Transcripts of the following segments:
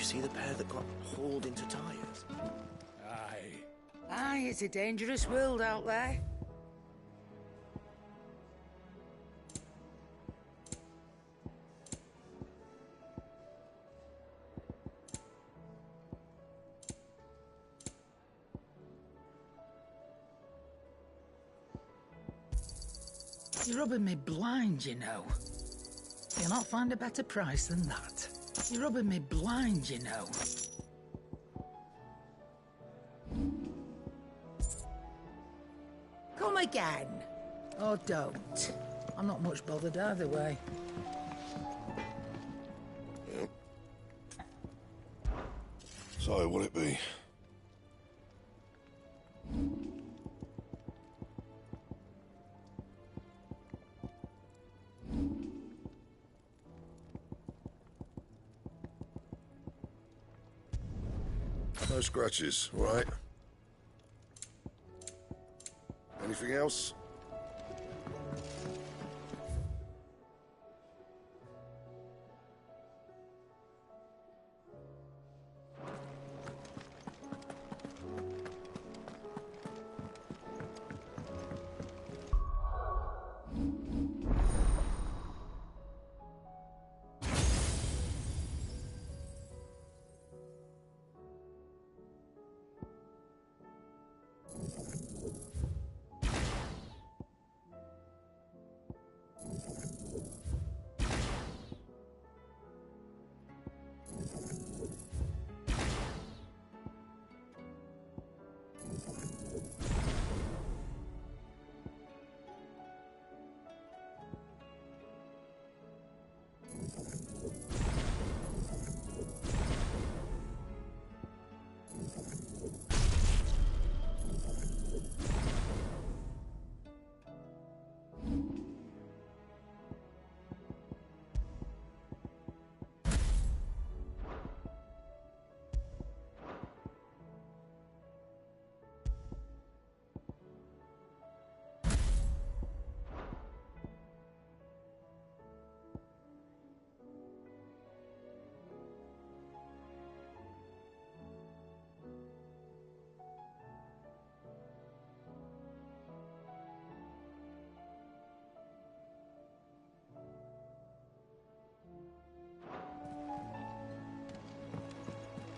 see the pair that got hauled into tyres? Aye. Aye, it's a dangerous world out there. You're rubbing me blind, you know. You'll not find a better price than that. You're rubbing me blind, you know. Come again. Or don't. I'm not much bothered either way. So, what'll it be? No scratches, all right? Anything else?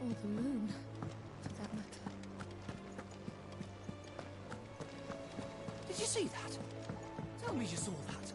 Or the moon, for that matter. Did you see that? Tell me you saw that.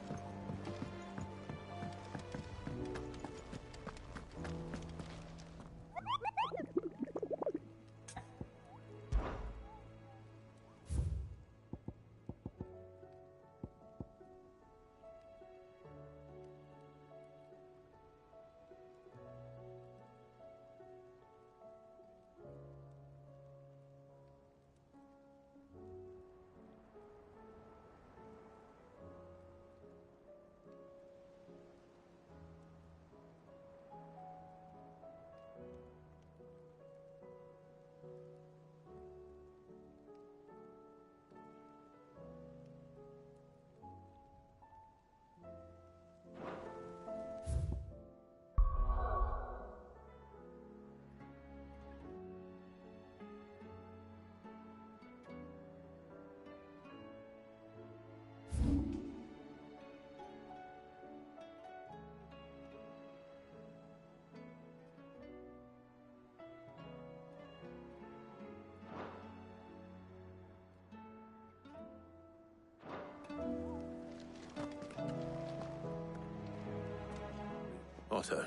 Otto,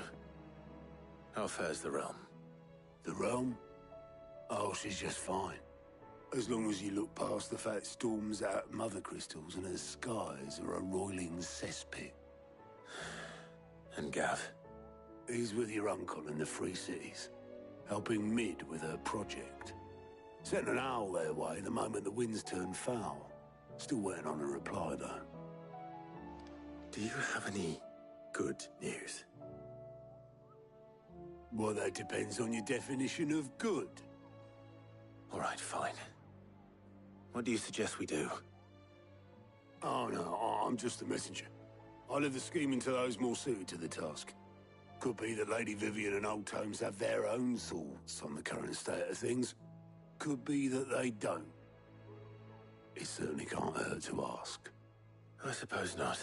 how fares the realm? The realm? Oh, she's just fine. As long as you look past the fat storms out mother crystals and her skies are a roiling cesspit. And Gav? He's with your uncle in the Free Cities, helping Mid with her project. Sent an owl their way the moment the winds turned foul. Still waiting on a reply, though. Do you have any good news? Well, that depends on your definition of good. All right, fine. What do you suggest we do? Oh, no, I'm just the messenger. I leave the scheming to those more suited to the task. Could be that Lady Vivian and Old Tomes have their own thoughts on the current state of things. Could be that they don't. It certainly can't hurt to ask. I suppose not.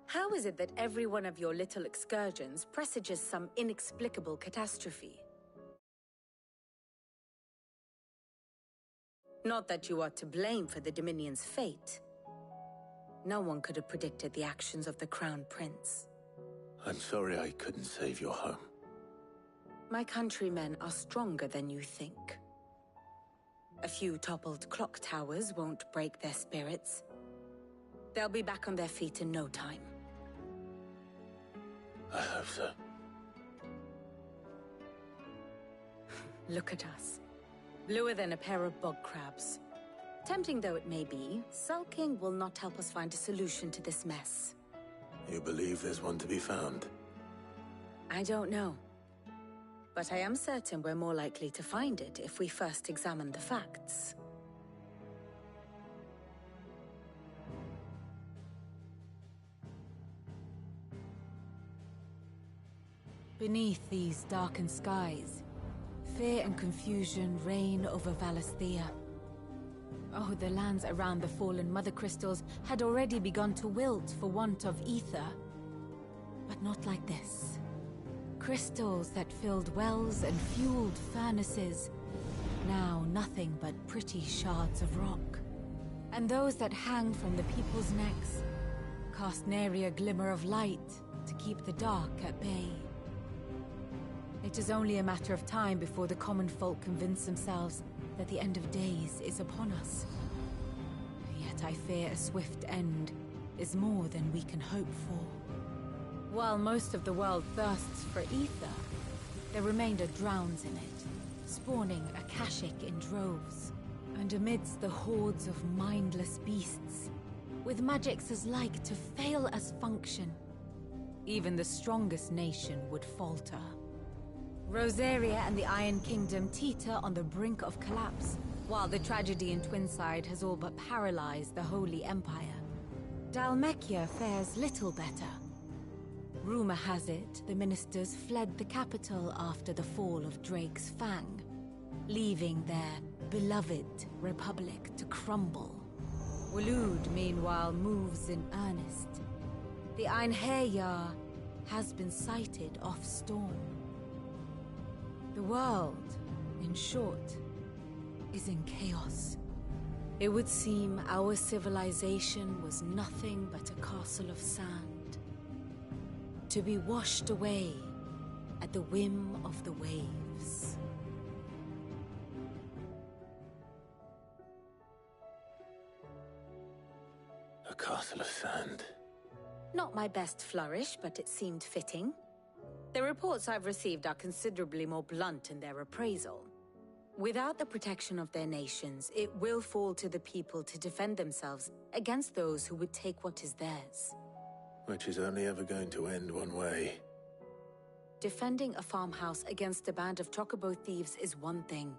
How is it that every one of your little excursions presages some inexplicable catastrophe? Not that you are to blame for the Dominion's fate. No one could have predicted the actions of the Crown Prince. I'm sorry I couldn't save your home. My countrymen are stronger than you think. A few toppled clock towers won't break their spirits. They'll be back on their feet in no time. I hope so. Look at us. Bluer than a pair of bog crabs. Tempting though it may be, sulking will not help us find a solution to this mess. You believe there's one to be found? I don't know. But I am certain we're more likely to find it if we first examine the facts. Beneath these darkened skies, fear and confusion reign over Valisthea. Oh, the lands around the fallen Mother Crystals had already begun to wilt for want of ether. But not like this. Crystals that filled wells and fueled furnaces, now nothing but pretty shards of rock. And those that hang from the people's necks cast nary a glimmer of light to keep the dark at bay. It is only a matter of time before the common folk convince themselves that the end of days is upon us. Yet I fear a swift end is more than we can hope for. While most of the world thirsts for ether, the remainder drowns in it, spawning Akashic in droves. And amidst the hordes of mindless beasts, with magics as like to fail as function, even the strongest nation would falter. Rosaria and the Iron Kingdom teeter on the brink of collapse, while the tragedy in Twinside has all but paralyzed the Holy Empire. Dalmekia fares little better. Rumor has it the ministers fled the capital after the fall of Drake's Fang, leaving their beloved republic to crumble. Waloed, meanwhile, moves in earnest. The Einherjar has been sighted off Storm. The world, in short, is in chaos. It would seem our civilization was nothing but a castle of sand, to be washed away at the whim of the waves. A castle of sand. Not my best flourish, but it seemed fitting. The reports I've received are considerably more blunt in their appraisal. Without the protection of their nations, it will fall to the people to defend themselves against those who would take what is theirs. Which is only ever going to end one way. Defending a farmhouse against a band of chocobo thieves is one thing,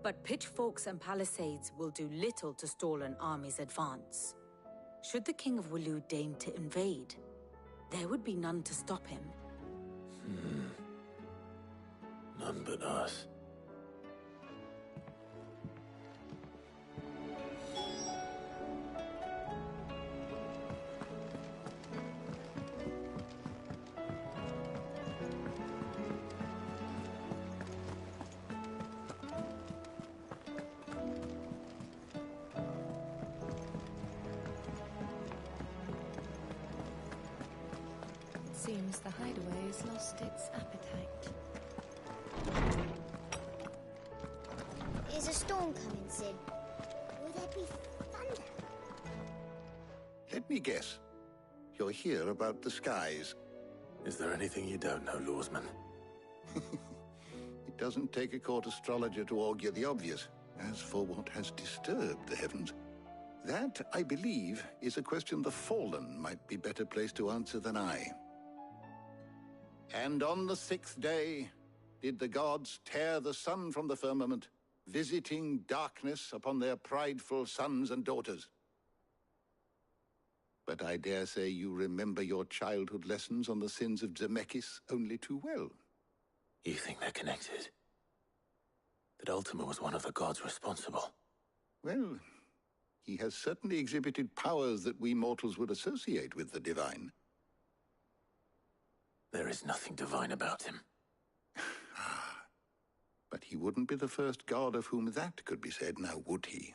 but pitchforks and palisades will do little to stall an army's advance. Should the King of Waloed deign to invade, there would be none to stop him. None but us. Seems the hideaway has lost its appetite. Is a storm coming, Sid? Will there be thunder? Let me guess. You're here about the skies. Is there anything you don't know, Lawsman? It doesn't take a court astrologer to augur the obvious. As for what has disturbed the heavens, that, I believe, is a question the Fallen might be better placed to answer than I. And on the 6th day, did the gods tear the sun from the firmament, visiting darkness upon their prideful sons and daughters. But I dare say you remember your childhood lessons on the sins of Zemeckis only too well. You think they're connected? That Ultima was one of the gods responsible? Well, he has certainly exhibited powers that we mortals would associate with the divine. There is nothing divine about him. But he wouldn't be the first god of whom that could be said, now would he?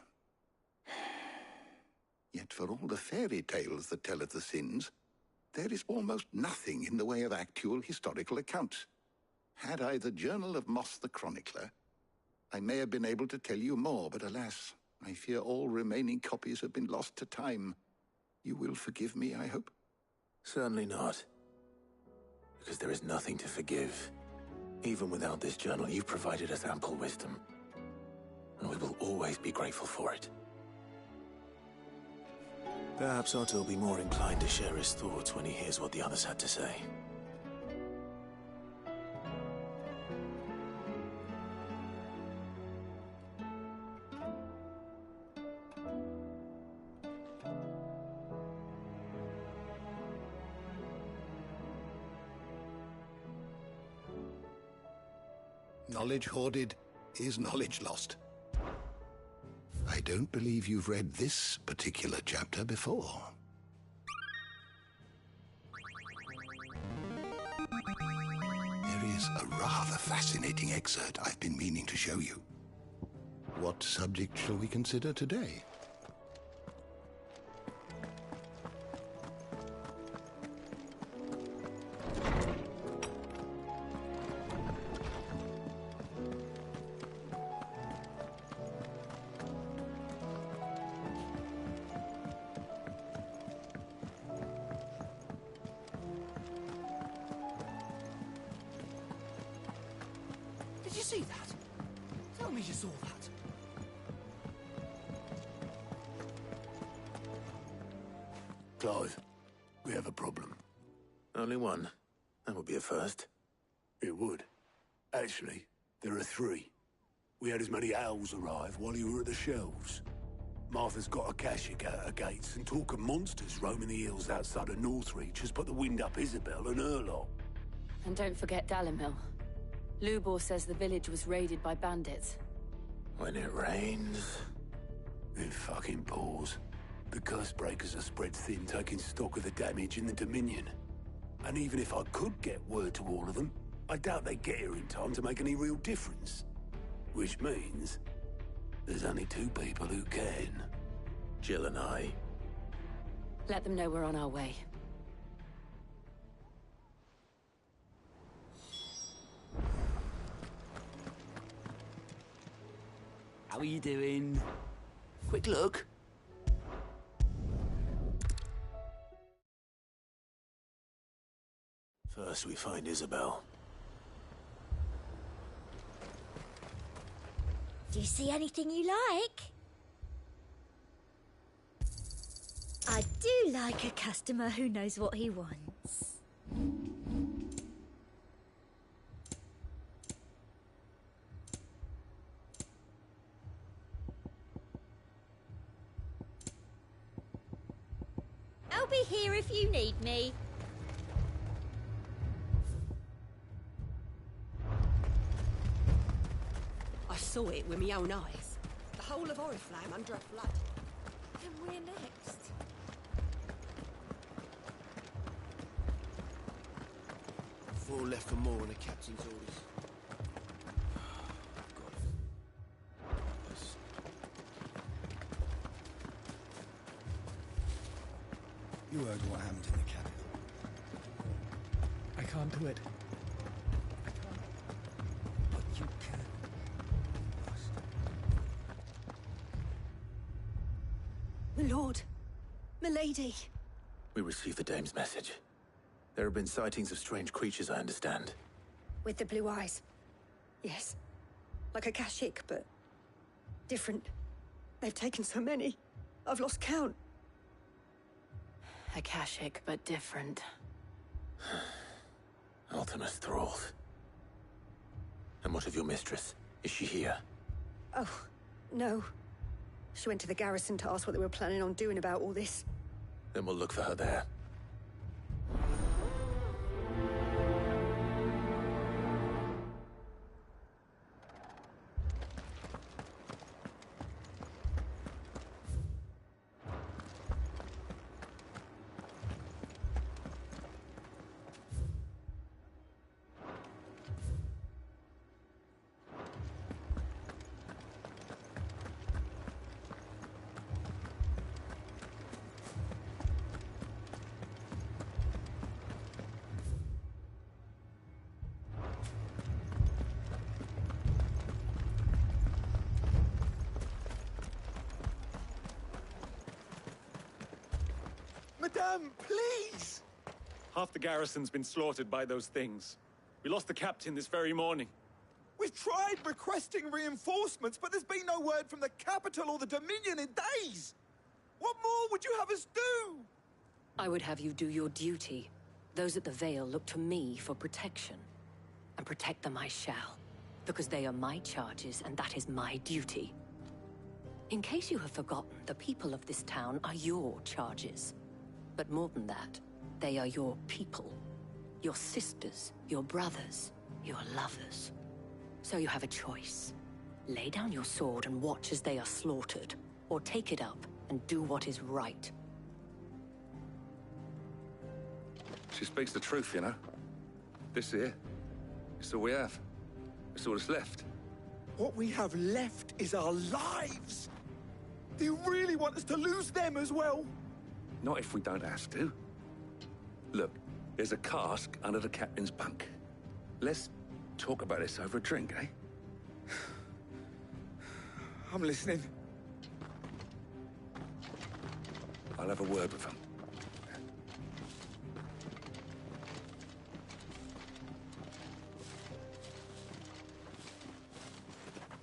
Yet for all the fairy tales that tell of the sins, there is almost nothing in the way of actual historical accounts. Had I the Journal of Moss the Chronicler, I may have been able to tell you more, but alas, I fear all remaining copies have been lost to time. You will forgive me, I hope? Certainly not. Because there is nothing to forgive. Even without this journal, you've provided us ample wisdom. And we will always be grateful for it. Perhaps Otto will be more inclined to share his thoughts when he hears what the others had to say. Knowledge hoarded is knowledge lost. I don't believe you've read this particular chapter before. There is a rather fascinating excerpt I've been meaning to show you. What subject shall we consider today? Did you see that? Tell me you saw that. Clive, we have a problem. Only one. That would be a first. It would. Actually, there are three. We had as many owls arrive while you were at the shelves. Martha's got a Kashyyyk at her gates, and talk of monsters roaming the hills outside of Northreach has put the wind up Isabel and her lot. And don't forget Dalimil. Lubor says the village was raided by bandits. When it rains... It fucking pours. The curse breakers are spread thin, taking stock of the damage in the Dominion. And even if I could get word to all of them, I doubt they'd get here in time to make any real difference. Which means... there's only two people who can. Jill and I. Let them know we're on our way. How are you doing? Quick look. First we find Isabel. Do you see anything you like? I do like a customer who knows what he wants. I'll be here if you need me. I saw it with my own eyes. The whole of Oriflamme under a flood. And we're next. Four left for more on the captain's orders. You heard what happened in the capital. I can't do it. I can't. But you can. My lord. Milady. We received the dame's message. There have been sightings of strange creatures, I understand. With the blue eyes. Yes. Like a Kashyyyk, but different. They've taken so many. I've lost count. A Kashyyyk, but different. Ultima's thralls. And what of your mistress? Is she here? Oh, no. She went to the garrison to ask what they were planning on doing about all this. Then we'll look for her there. Madame, please! Half the garrison's been slaughtered by those things. We lost the captain this very morning. We've tried requesting reinforcements, but there's been no word from the capital or the Dominion in days! What more would you have us do? I would have you do your duty. Those at the Vale look to me for protection. And protect them I shall. Because they are my charges, and that is my duty. In case you have forgotten, the people of this town are your charges. But more than that, they are your people. Your sisters, your brothers, your lovers. So you have a choice. Lay down your sword and watch as they are slaughtered, or take it up and do what is right. She speaks the truth, you know. This here, it's all we have. It's all that's left. What we have left is our lives! Do you really want us to lose them as well? Not if we don't have to. Look, there's a cask under the captain's bunk. Let's talk about this over a drink, eh? I'm listening. I'll have a word with him.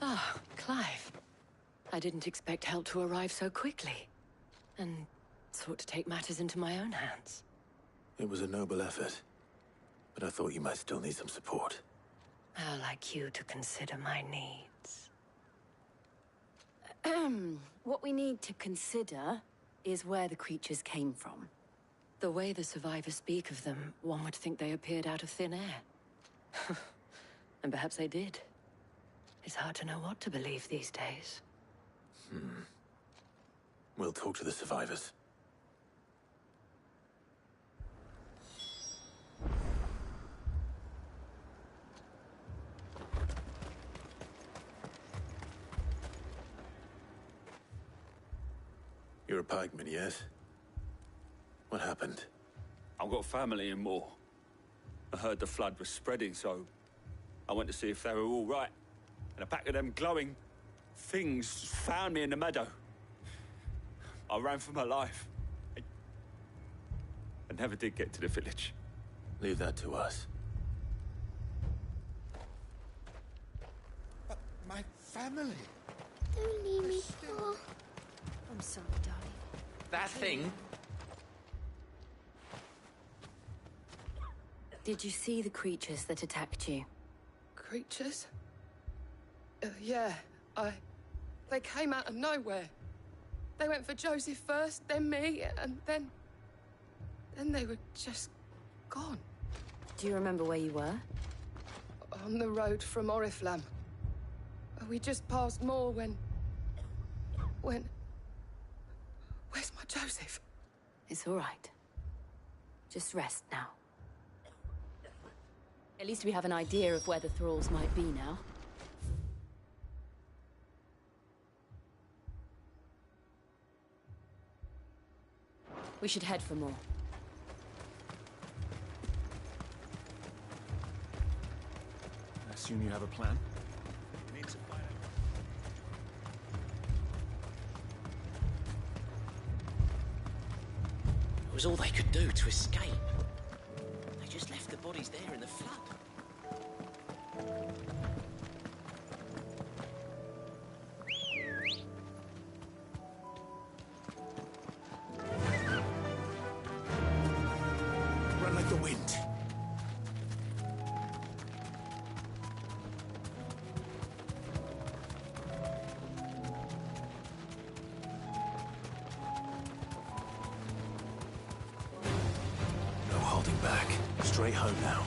Ah, Clive. I didn't expect help to arrive so quickly. And sought to take matters into my own hands. It was a noble effort, but I thought you might still need some support. How like you to consider my needs. What we need to consider is where the creatures came from. The way the survivors speak of them, one would think they appeared out of thin air. And perhaps they did. It's hard to know what to believe these days. We'll talk to the survivors. You're a pikeman, yes? What happened? I've got family in Moor. I heard the flood was spreading, so I went to see if they were all right. And a pack of them glowing things found me in the meadow. I ran for my life. I never did get to the village. Leave that to us. But my family... Don't leave me. Oh. I'm sorry, darling. That thing? Did you see the creatures that attacked you? Creatures? Yeah, They came out of nowhere. They went for Joseph first, then me, and then they were just gone. Do you remember where you were? On the road from Oriflamme. We just passed Moor when... Where's my Joseph? It's all right. Just rest now. At least we have an idea of where the thralls might be now. We should head for more. I assume you have a plan? It was all they could do to escape. They just left the bodies there in the flood. Run like the wind. straight home now.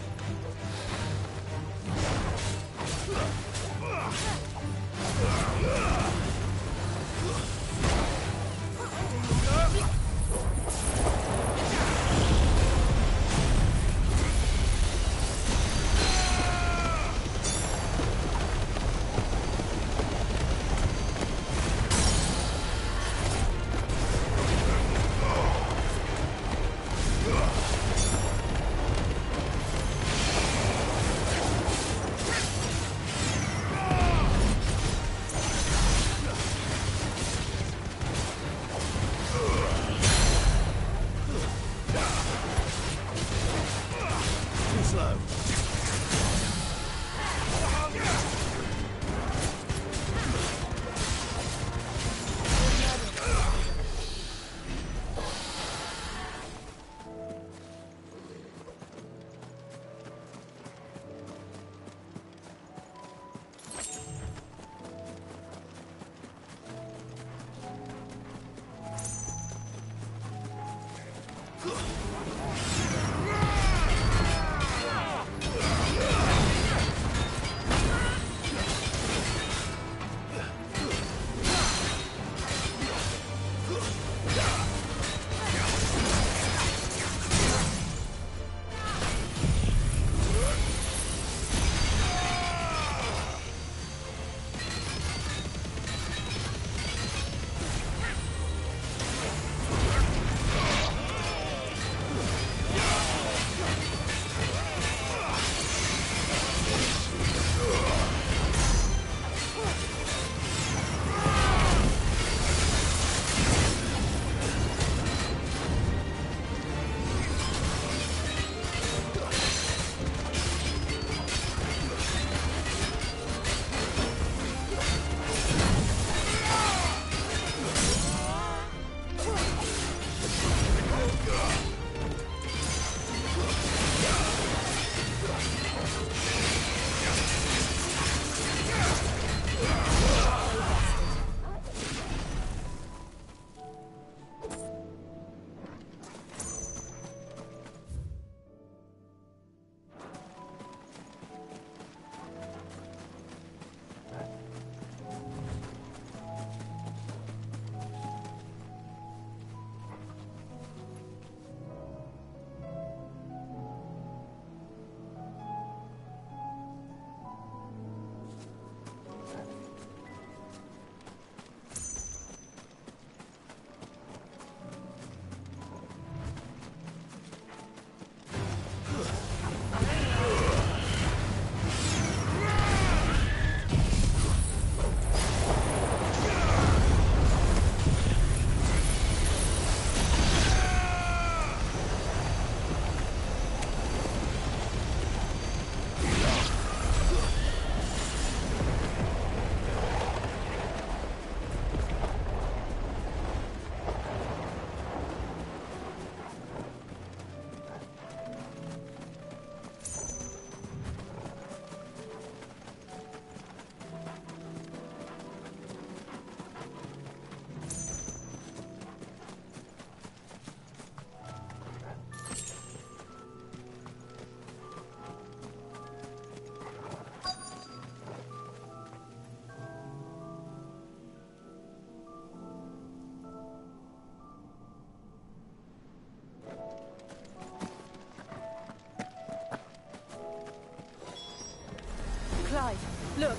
Clive, look.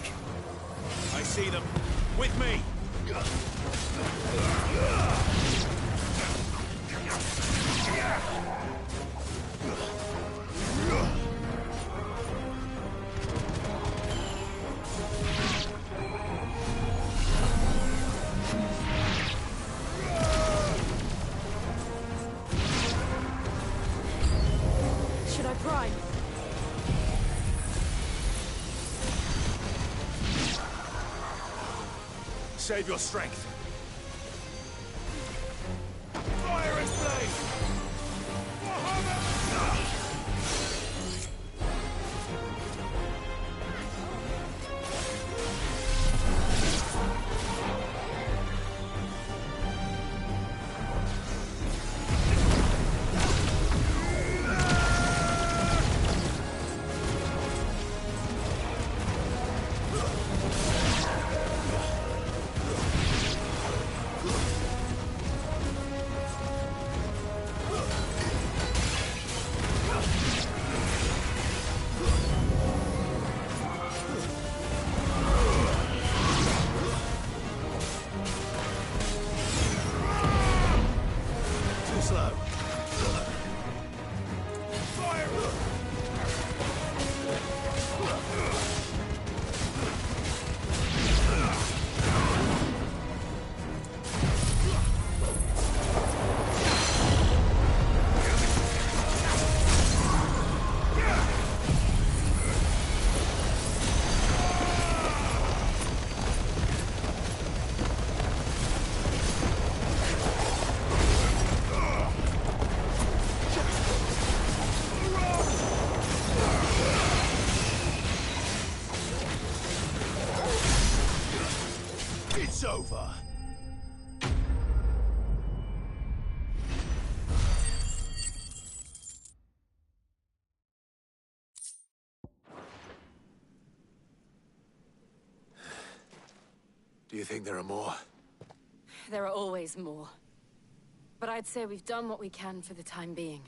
I see them. With me. Should I prime? Save your strength. Fire and blaze! is over. Do you think there are more? There are always more. But I'd say we've done what we can for the time being.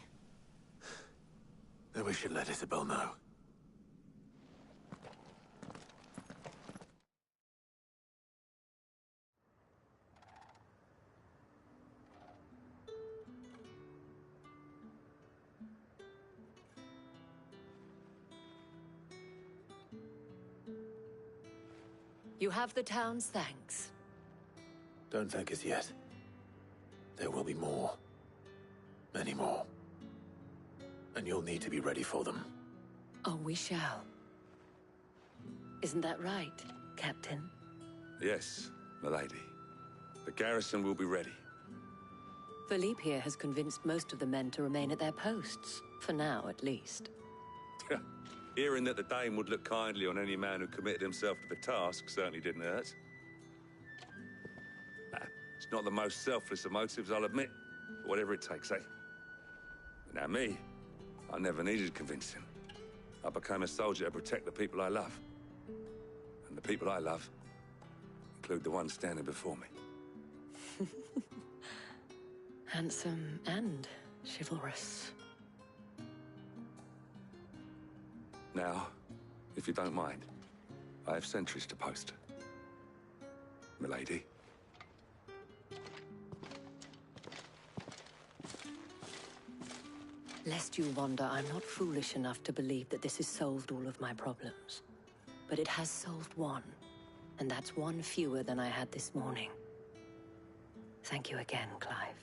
Then we should let Isabel know. You have the town's thanks. Don't thank us yet. There will be more. Many more. And you'll need to be ready for them. Oh, we shall. Isn't that right, Captain? Yes, milady. The garrison will be ready. Philippe here has convinced most of the men to remain at their posts. For now, at least. Hearing that the Dame would look kindly on any man who committed himself to the task certainly didn't hurt. It's not the most selfless of motives, I'll admit. But whatever it takes, eh? Now me, I never needed convincing. I became a soldier to protect the people I love. And the people I love include the ones standing before me. Handsome and chivalrous. Now, if you don't mind, I have sentries to post. Milady. Lest you wonder, I'm not foolish enough to believe that this has solved all of my problems. But it has solved one, and that's one fewer than I had this morning. Thank you again, Clive.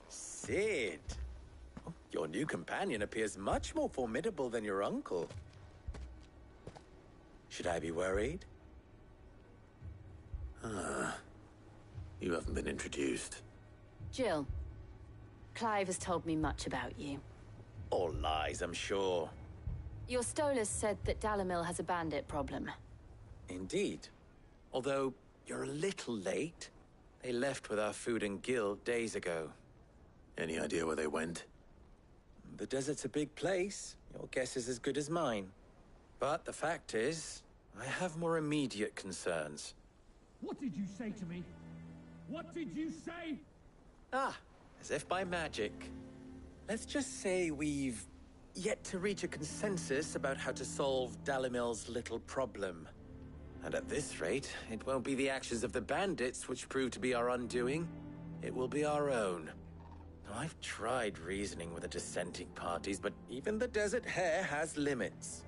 Sid, your new companion appears much more formidable than your uncle. Should I be worried? You haven't been introduced. Jill, Clive has told me much about you. All lies, I'm sure. Your Stolas said that Dalamil has a bandit problem. Indeed. Although, you're a little late. They left with our food and guild days ago. Any idea where they went? The desert's a big place. Your guess is as good as mine. But the fact is, I have more immediate concerns. What did you say to me? What did you say? Ah, as if by magic. Let's just say we've yet to reach a consensus about how to solve Dalamil's little problem. And at this rate, it won't be the actions of the bandits which prove to be our undoing. It will be our own. Now, I've tried reasoning with the dissenting parties, but even the Desert Hare has limits.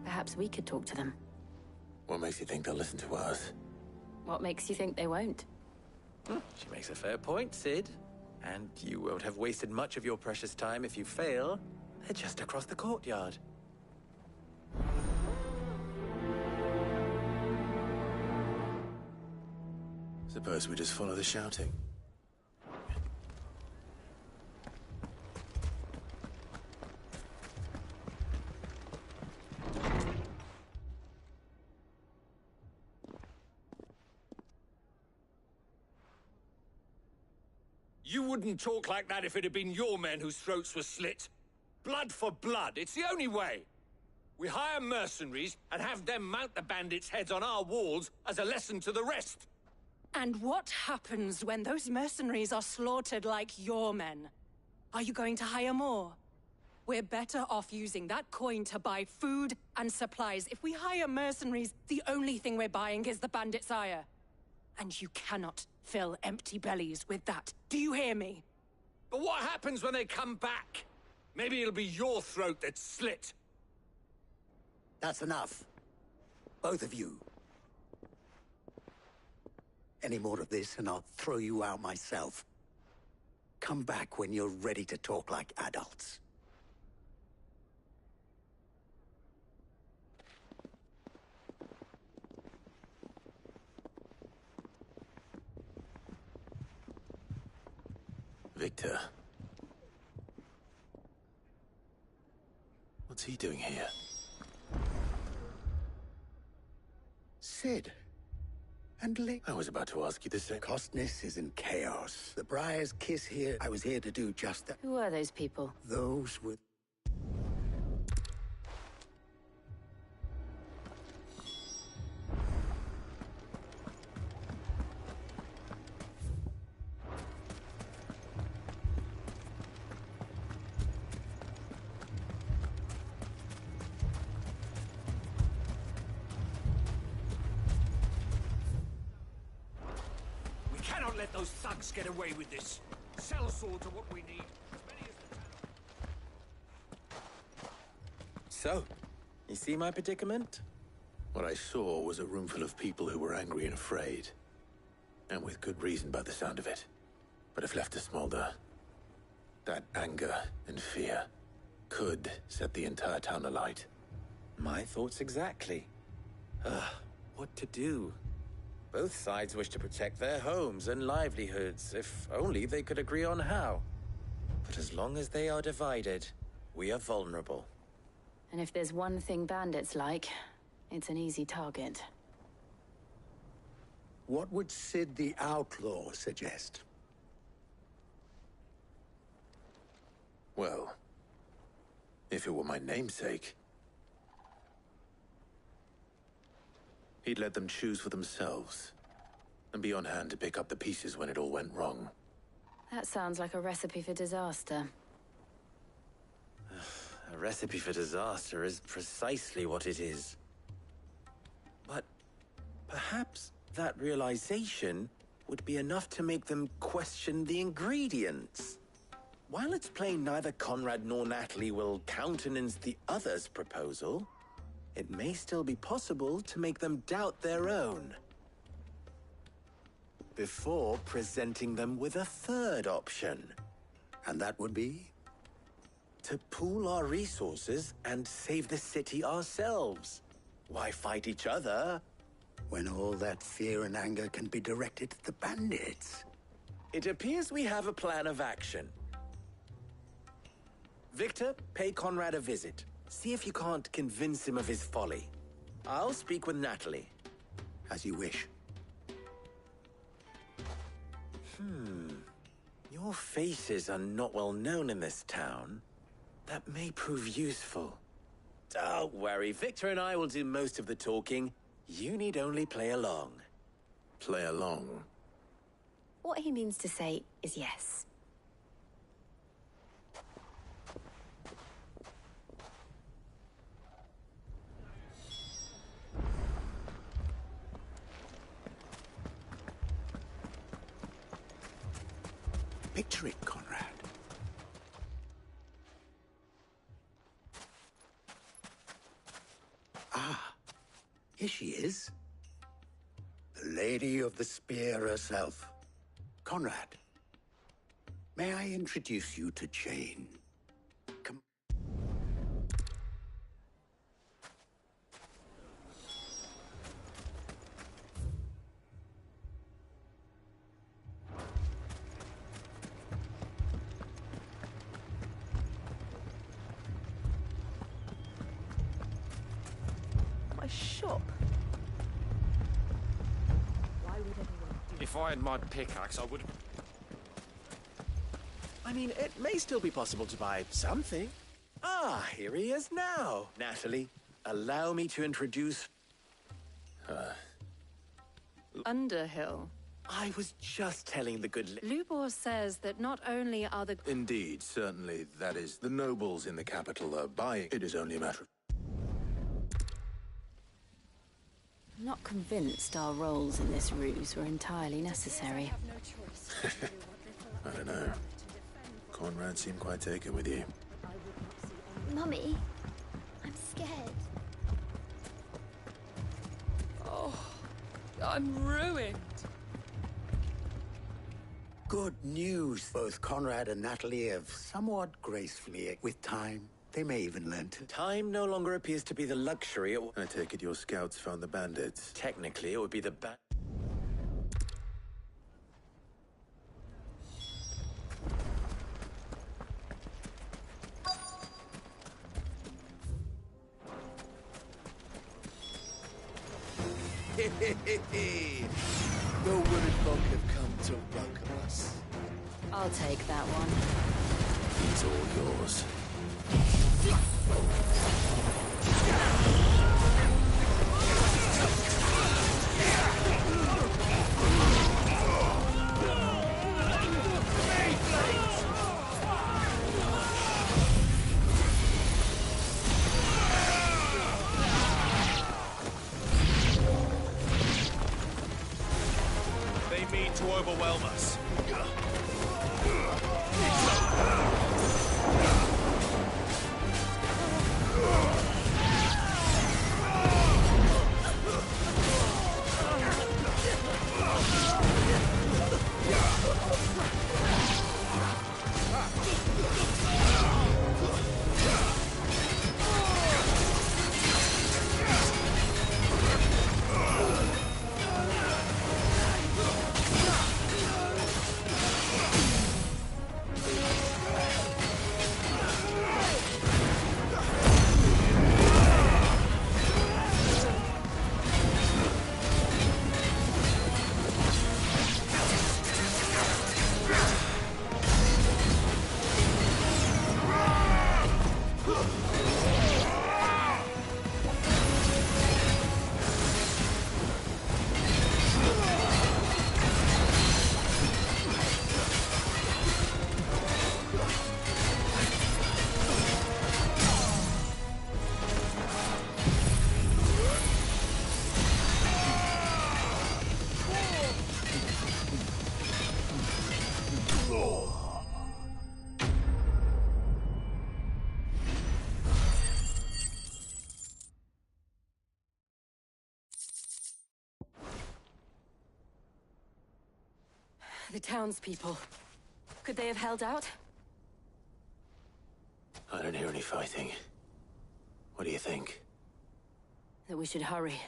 Perhaps we could talk to them. What makes you think they'll listen to us? What makes you think they won't? She makes a fair point, Sid. And you won't have wasted much of your precious time if you fail. They're just across the courtyard. Suppose we just follow the shouting. You wouldn't talk like that if it had been your men whose throats were slit. Blood for blood, it's the only way. We hire mercenaries and have them mount the bandits' heads on our walls as a lesson to the rest. And what happens when those mercenaries are slaughtered like your men? Are you going to hire more? We're better off using that coin to buy food and supplies. If we hire mercenaries, the only thing we're buying is the bandits' ire. And you cannot fill empty bellies with that. Do you hear me? But what happens when they come back? Maybe it'll be your throat that's slit. That's enough. Both of you. Any more of this and I'll throw you out myself. Come back when you're ready to talk like adults. Victor. What's he doing here? Sid. And I was about to ask you the same. Costness is in chaos. The Briar's Kiss here, I was here to do just that. Who are those people? Those were... Let those thugs get away with this. Sell swords are what we need. As many as the town. So, you see my predicament? What I saw was a room full of people who were angry and afraid. And with good reason by the sound of it. But if left to smolder, that anger and fear could set the entire town alight. My thoughts exactly. What to do? Both sides wish to protect their homes and livelihoods, if only they could agree on how. But as long as they are divided, we are vulnerable. And if there's one thing bandits like, it's an easy target. What would Sid the Outlaw suggest? Well, if it were my namesake, he'd let them choose for themselves, and be on hand to pick up the pieces when it all went wrong. That sounds like a recipe for disaster. A recipe for disaster is precisely what it is. But perhaps that realization would be enough to make them question the ingredients. While it's plain neither Conrad nor Natalie will countenance the other's proposal, it may still be possible to make them doubt their own. Before presenting them with a third option. And that would be? To pool our resources and save the city ourselves. Why fight each other? When all that fear and anger can be directed at the bandits. It appears we have a plan of action. Victor, pay Conrad a visit. See if you can't convince him of his folly. I'll speak with Natalie. As you wish. Your faces are not well known in this town. That may prove useful. Don't worry, Victor and I will do most of the talking. You need only play along. Play along? What he means to say is yes. Picture it, Conrad. Ah, here she is. The Lady of the Spear herself. Conrad, may I introduce you to Jane? Come. Shop. Why would anyone do If I had my pickaxe, I would... I mean, it may still be possible to buy something. Ah, here he is now. Natalie, allow me to introduce... Underhill. I was just telling the good... Lubor says that not only are the... Indeed, certainly, that is. The nobles in the capital are buying. It is only a matter of... I'm not convinced our roles in this ruse were entirely necessary. I don't know. Conrad seemed quite taken with you. Mummy, I'm scared. Oh, I'm ruined. Good news. Both Conrad and Natalie have somewhat gracefully, with time, they may even learn to... Time no longer appears to be the luxury. I take it your scouts found the bandits. Technically, it would be the The wooded folk have come to welcome us. I'll take that one. He's all yours. They mean to overwhelm us. The townspeople. Could they have held out? I don't hear any fighting. What do you think? That we should hurry.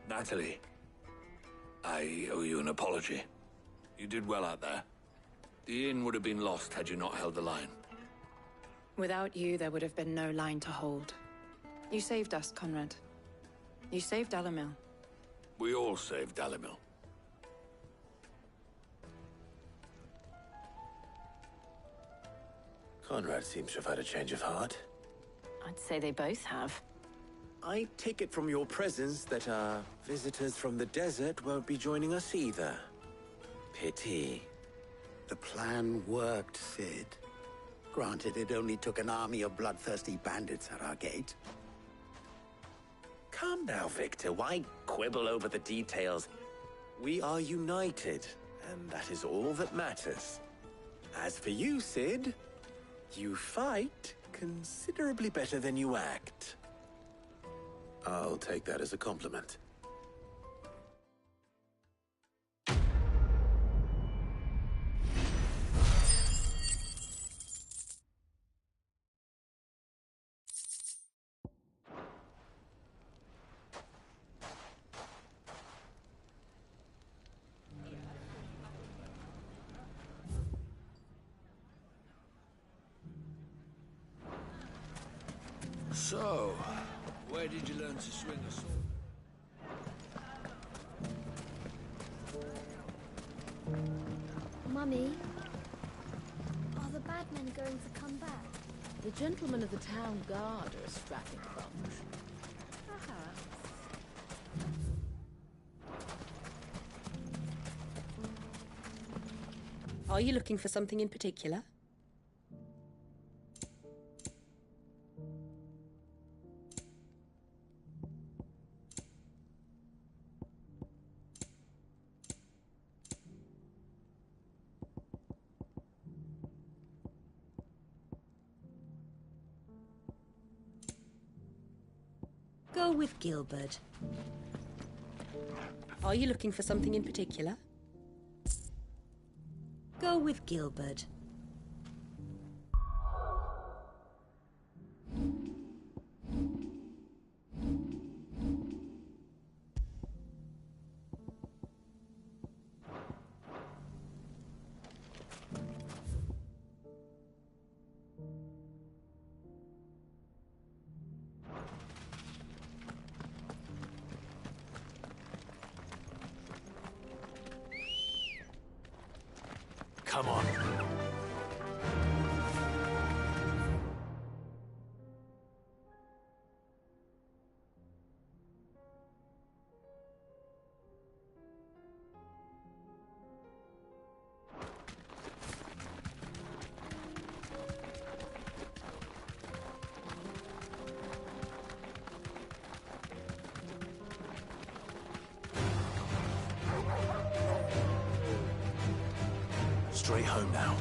Natalie, I owe you an apology. You did well out there. The inn would have been lost had you not held the line. Without you, there would have been no line to hold. You saved us, Conrad. You saved Dalimil. We all saved Dalimil. Conrad seems to have had a change of heart. I'd say they both have. I take it from your presence that our visitors from the desert won't be joining us either. Pity. The plan worked, Sid. Granted, it only took an army of bloodthirsty bandits at our gate. Calm now, Victor. Why quibble over the details? We are united, and that is all that matters. As for you, Sid, you fight considerably better than you act. I'll take that as a compliment. So, where did you learn to swing a sword? Mummy, are the bad men going to come back? The gentlemen of the town guard are a strapping bunch. Perhaps. Are you looking for something in particular? Go with Gilbert. Are you looking for something in particular? Go with Gilbert. Come on. Straight home now.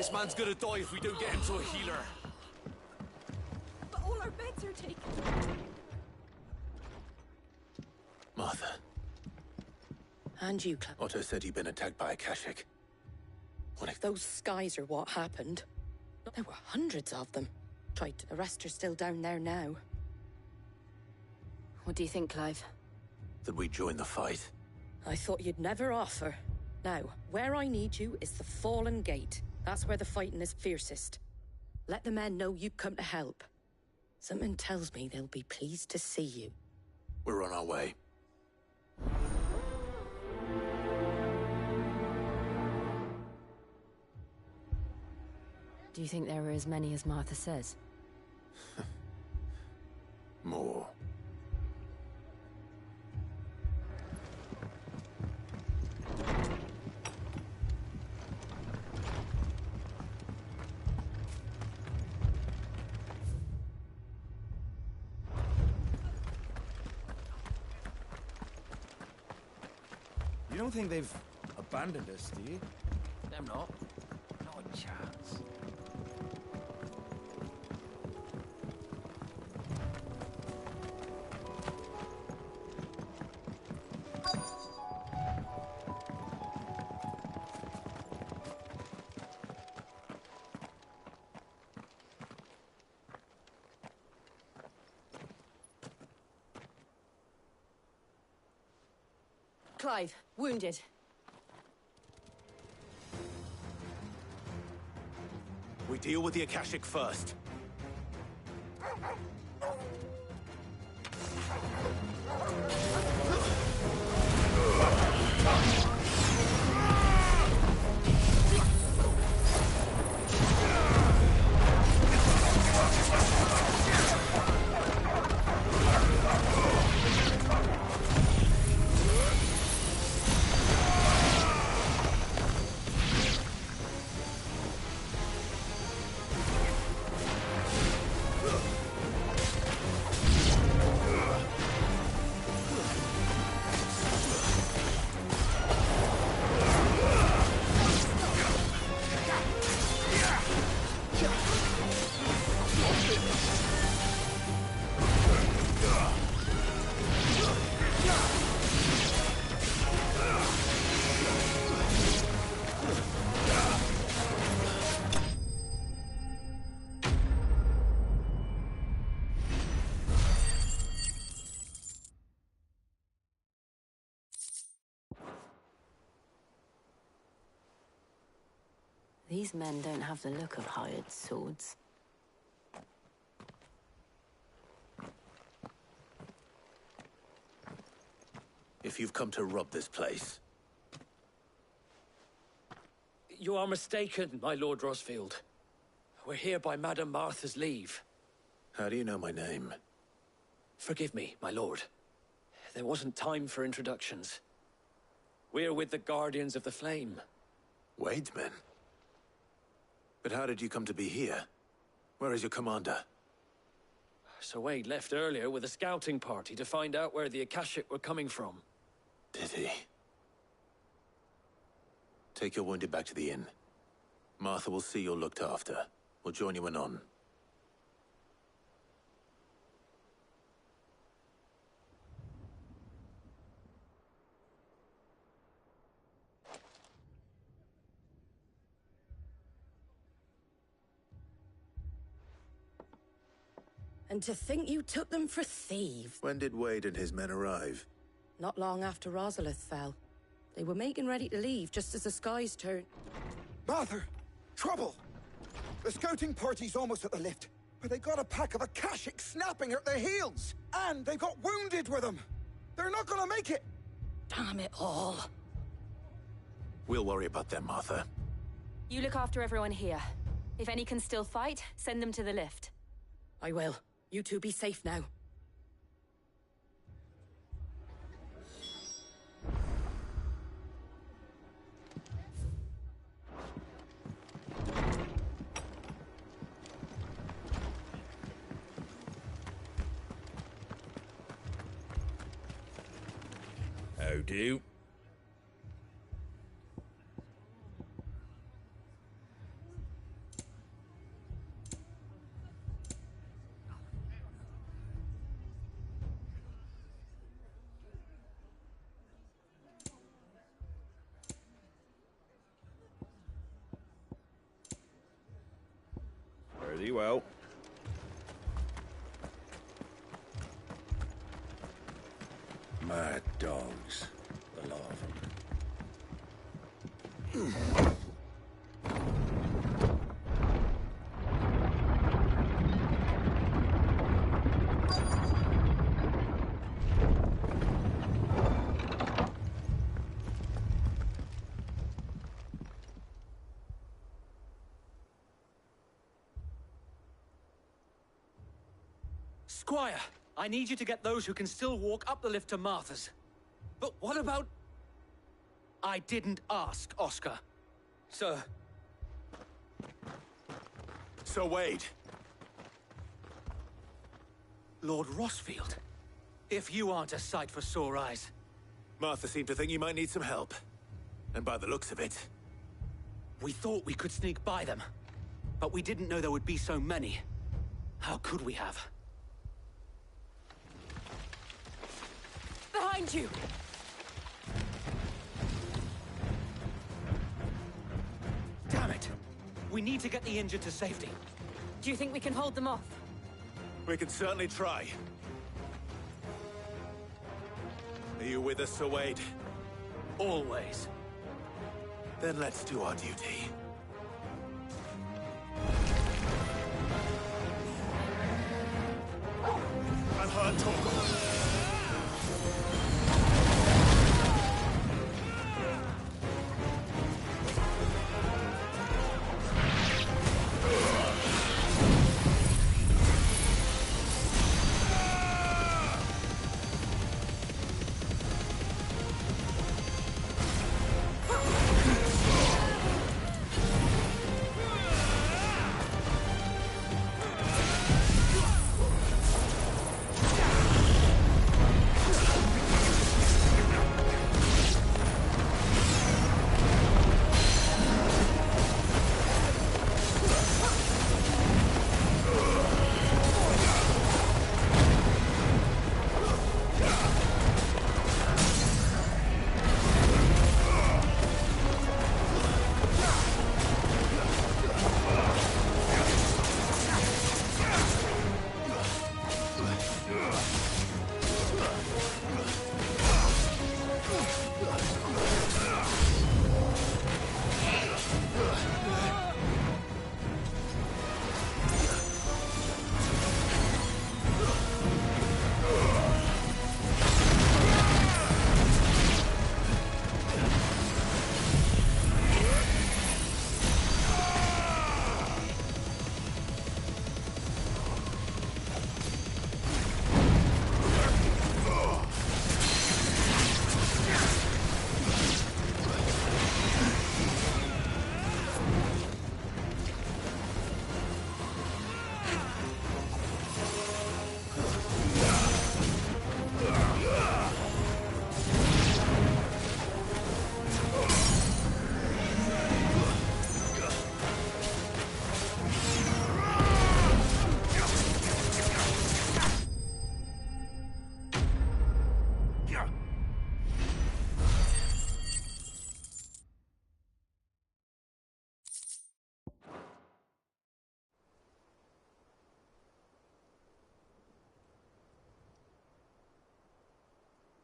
This man's gonna die if we don't get him to a healer. But all our beds are taken. Martha. And you, Clive. Otto said you'd been attacked by a Kashik. If those skies are what happened, there were hundreds of them. Tried to arrest her still down there now. What do you think, Clive? That we join the fight? I thought you'd never offer. Now, where I need you is the Fallen Gate. That's where the fighting is fiercest. Let the men know you come to help. Something tells me they'll be pleased to see you. We're on our way. Do you think there were as many as Martha says? More. You don't think they've abandoned us, do you? Them not. Not a chance. Clive, wounded. We deal with the Akashic first. These men don't have the look of hired swords. If you've come to rob this place... You are mistaken, my Lord Rosfield. We're here by Madame Martha's leave. How do you know my name? Forgive me, my lord. There wasn't time for introductions. We're with the Guardians of the Flame. Wade's men? But how did you come to be here? Where is your commander? Sir Wade left earlier with a scouting party to find out where the Akashic were coming from. Did he? Take your wounded back to the inn. Martha will see you're looked after. We'll join you anon. And to think you took them for thieves. When did Wade and his men arrive? Not long after Rosalith fell. They were making ready to leave just as the skies turned. Martha! Trouble! The scouting party's almost at the lift, but they got a pack of Akashic snapping at their heels! And they got wounded with them! They're not gonna make it! Damn it all. We'll worry about them, Martha. You look after everyone here. If any can still fight, send them to the lift. I will. You two be safe now. How do? well. Mad dogs, the lot of them. Squire, I need you to get those who can still walk up the lift to Martha's. But what about... I didn't ask, Oscar. Sir. Sir Wade. Lord Rossfield. If you aren't a sight for sore eyes. Martha seemed to think you might need some help. And by the looks of it... We thought we could sneak by them. But we didn't know there would be so many. How could we have? Behind you! Damn it! We need to get the injured to safety. Do you think we can hold them off? We can certainly try. Are you with us, Sir Wade? Always. Then let's do our duty. I've heard Torgal.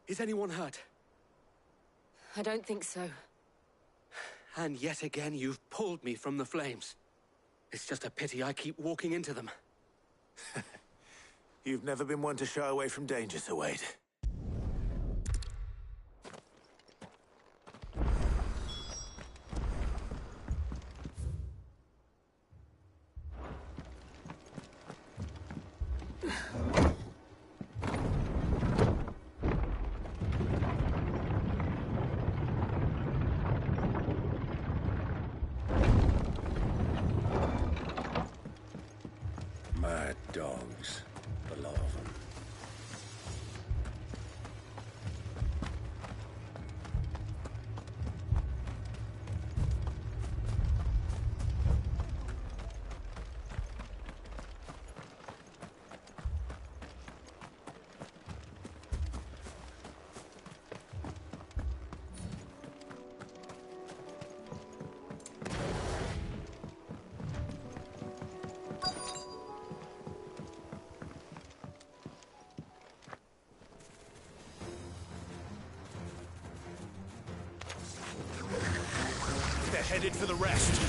Is anyone hurt? I don't think so. And yet again, you've pulled me from the flames. It's just a pity I keep walking into them. You've never been one to shy away from danger, Sir Wade. Mad dogs, the lot of them. headed for the rest.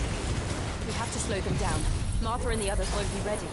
We have to slow them down. Martha and the others won't be ready.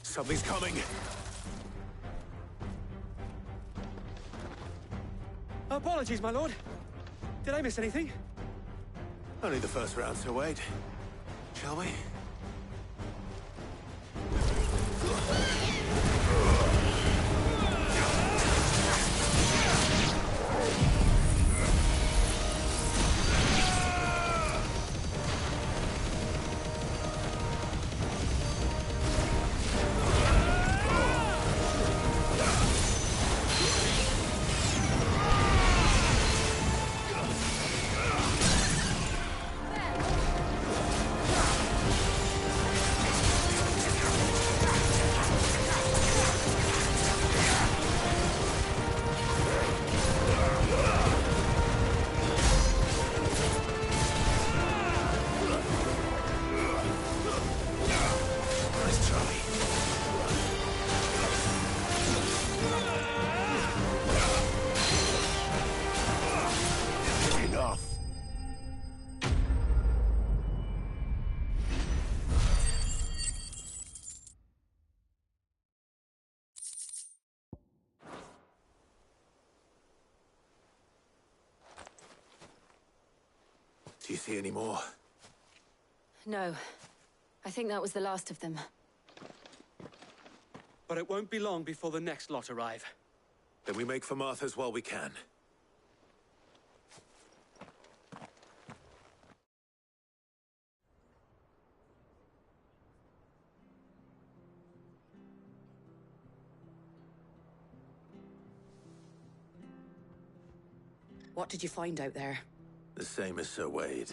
Something's coming. Apologies, my lord. Did I miss anything? Only the first round, so wait. Shall we? Do you see any more? No. I think that was the last of them. But it won't be long before the next lot arrive. Then we make for Martha's while we can. What did you find out there? The same as Sir Wade.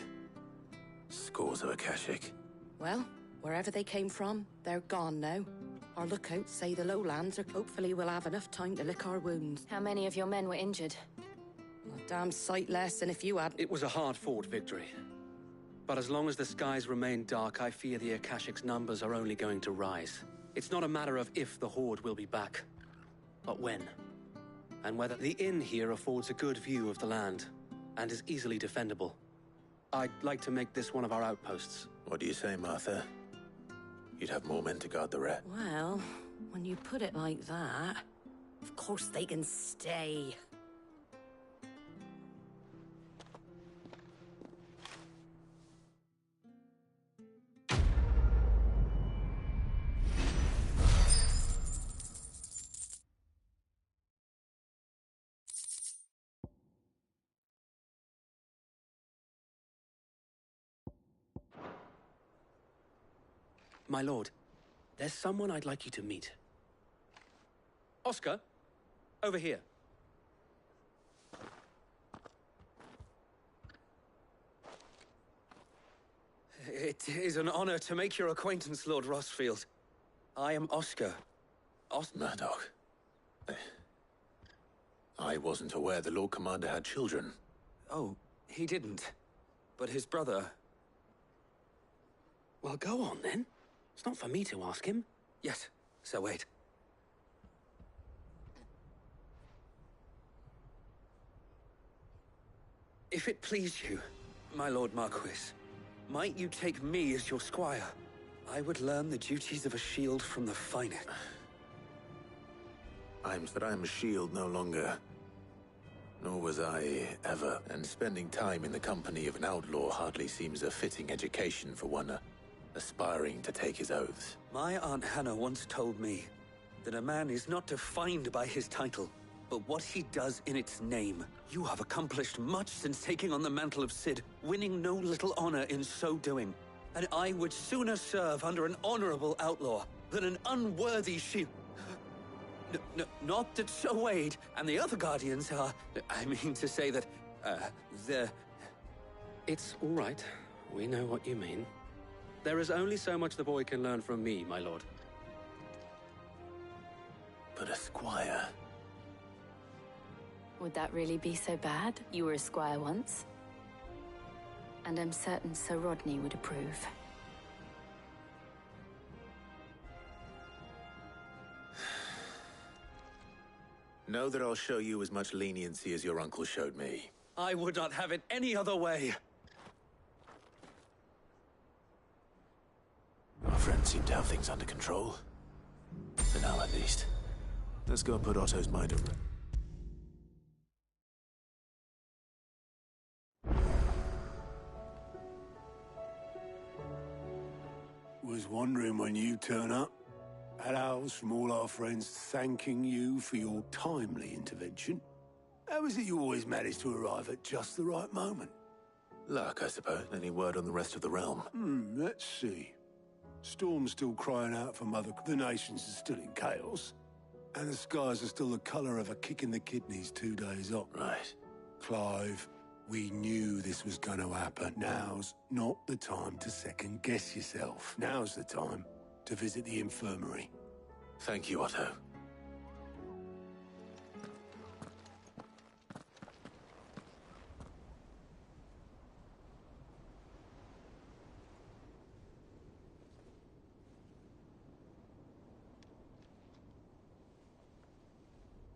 Scores of Akashic. Well, wherever they came from, they're gone now. Our lookouts say the lowlands are... Hopefully we'll have enough time to lick our wounds. How many of your men were injured? A damn sight less than if you had... It was a hard-fought victory. But as long as the skies remain dark, I fear the Akashic's numbers are only going to rise. It's not a matter of if the Horde will be back, but when. And whether the inn here affords a good view of the land, and is easily defendable. I'd like to make this one of our outposts. What do you say, Martha? You'd have more men to guard the rat. Well, when you put it like that, of course they can stay. My lord, there's someone I'd like you to meet. Oscar, over here. It is an honor to make your acquaintance, Lord Rossfield. I am Oscar. Murdoch. I wasn't aware the Lord Commander had children. Oh, he didn't. But his brother... Well, go on, then. It's not for me to ask him. Yes, Sir Wade. If it please you, my Lord Marquis, might you take me as your squire? I would learn the duties of a shield from the finest. I'm a shield no longer. Nor was I ever, and spending time in the company of an outlaw hardly seems a fitting education for one aspiring to take his oaths. My Aunt Hannah once told me that a man is not defined by his title, but what he does in its name. You have accomplished much since taking on the mantle of Cid, winning no little honor in so doing. And I would sooner serve under an honorable outlaw than an unworthy shield. Not that Sir Wade and the other Guardians are... I mean to say that, they're... It's all right. We know what you mean. There is only so much the boy can learn from me, my lord. But a squire... Would that really be so bad? You were a squire once. And I'm certain Sir Rodney would approve. Know that I'll show you as much leniency as your uncle showed me. I would not have it any other way. Our friends seem to have things under control. For now, at least. Let's go and put Otto's mind at rest. Was wondering when you turn up. Had owls from all our friends thanking you for your timely intervention. How is it you always manage to arrive at just the right moment? Luck, I suppose. Any word on the rest of the realm? Let's see. Storm's still crying out for Mother. The nations are still in chaos. And the skies are still the colour of a kick in the kidneys 2 days up. Right. Clive, we knew this was going to happen. Now's not the time to second-guess yourself. Now's the time to visit the infirmary. Thank you, Otto.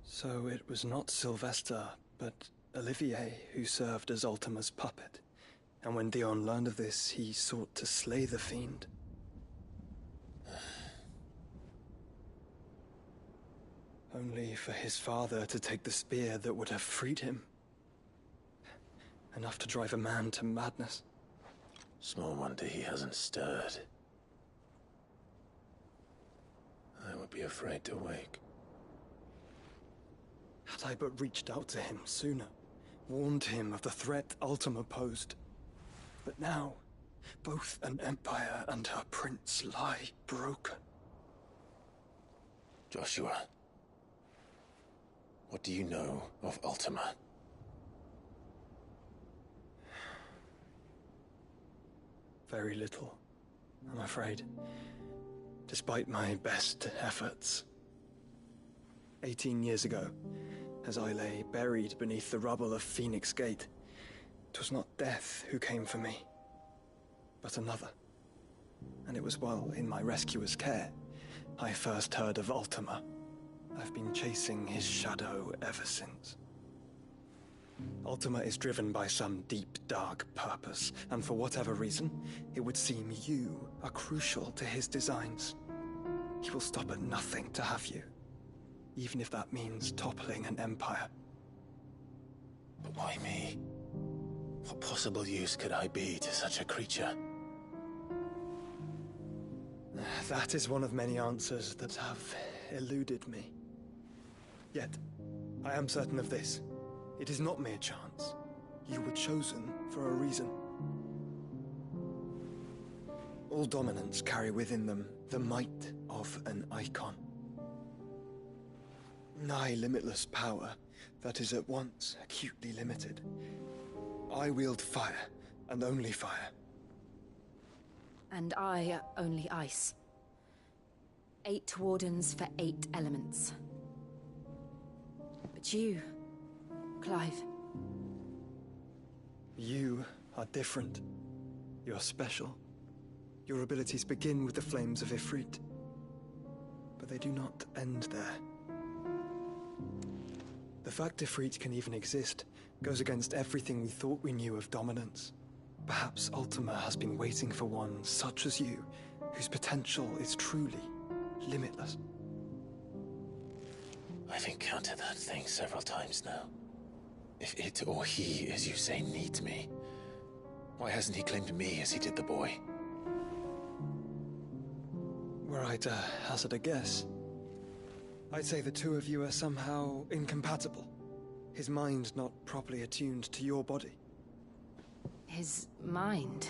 So it was not Sylvester, but Olivier who served as Ultima's puppet. And when Dion learned of this, he sought to slay the fiend. Only for his father to take the spear that would have freed him. Enough to drive a man to madness. Small wonder he hasn't stirred. I would be afraid to wake. Had I but reached out to him sooner, warned him of the threat Ultima posed. But now, both an empire and her prince lie broken. Joshua, what do you know of Ultima? Very little, I'm afraid. Despite my best efforts. 18 years ago, as I lay buried beneath the rubble of Phoenix Gate, 'twas not death who came for me, but another. And it was while in my rescuer's care, I first heard of Ultima. I've been chasing his shadow ever since. Ultima is driven by some deep, dark purpose, and for whatever reason, it would seem you are crucial to his designs. He will stop at nothing to have you, even if that means toppling an empire. But why me? What possible use could I be to such a creature? That is one of many answers that have eluded me. Yet, I am certain of this. It is not mere chance. You were chosen for a reason. All dominants carry within them the might of an icon. Nigh limitless power that is at once acutely limited. I wield fire, and only fire. And I only ice. 8 wardens for 8 elements. But you, Clive. You are different. You're special. Your abilities begin with the flames of Ifrit. But they do not end there. The fact Ifrit can even exist goes against everything we thought we knew of dominance. Perhaps Ultima has been waiting for one such as you, whose potential is truly If it or he, as you say, needs me, why hasn't he claimed me as he did the boy? Were I to hazard a guess, I'd say the two of you are somehow incompatible. His mind not properly attuned to your body. His mind?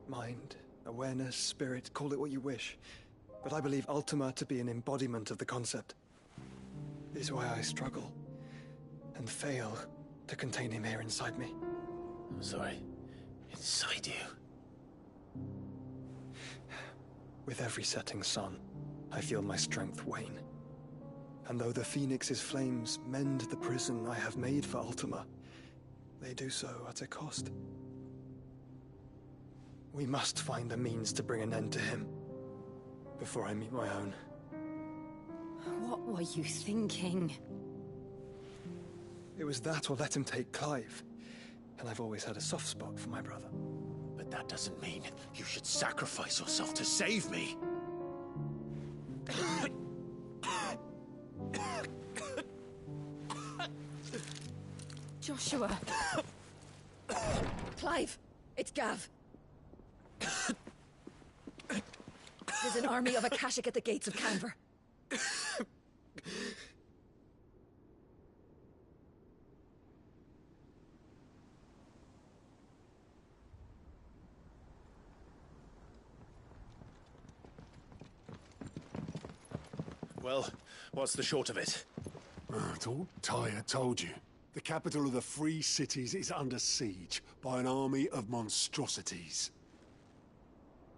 Mind, awareness, spirit, call it what you wish. But I believe Ultima to be an embodiment of the concept. This is why I struggle and fail to contain him here inside me. I'm sorry. Inside you? With every setting sun, I feel my strength wane. And though the Phoenix's flames mend the prison I have made for Ultima, they do so at a cost. We must find a means to bring an end to him before I meet my own. What were you thinking? It was that or let him take Clive. And I've always had a soft spot for my brother. But that doesn't mean you should sacrifice yourself to save me. Joshua. Clive, it's Gav. There's an army of Akashic at the gates of Canver. Well, what's the short of it? It's all Tyre told you. The capital of the Free Cities is under siege by an army of monstrosities.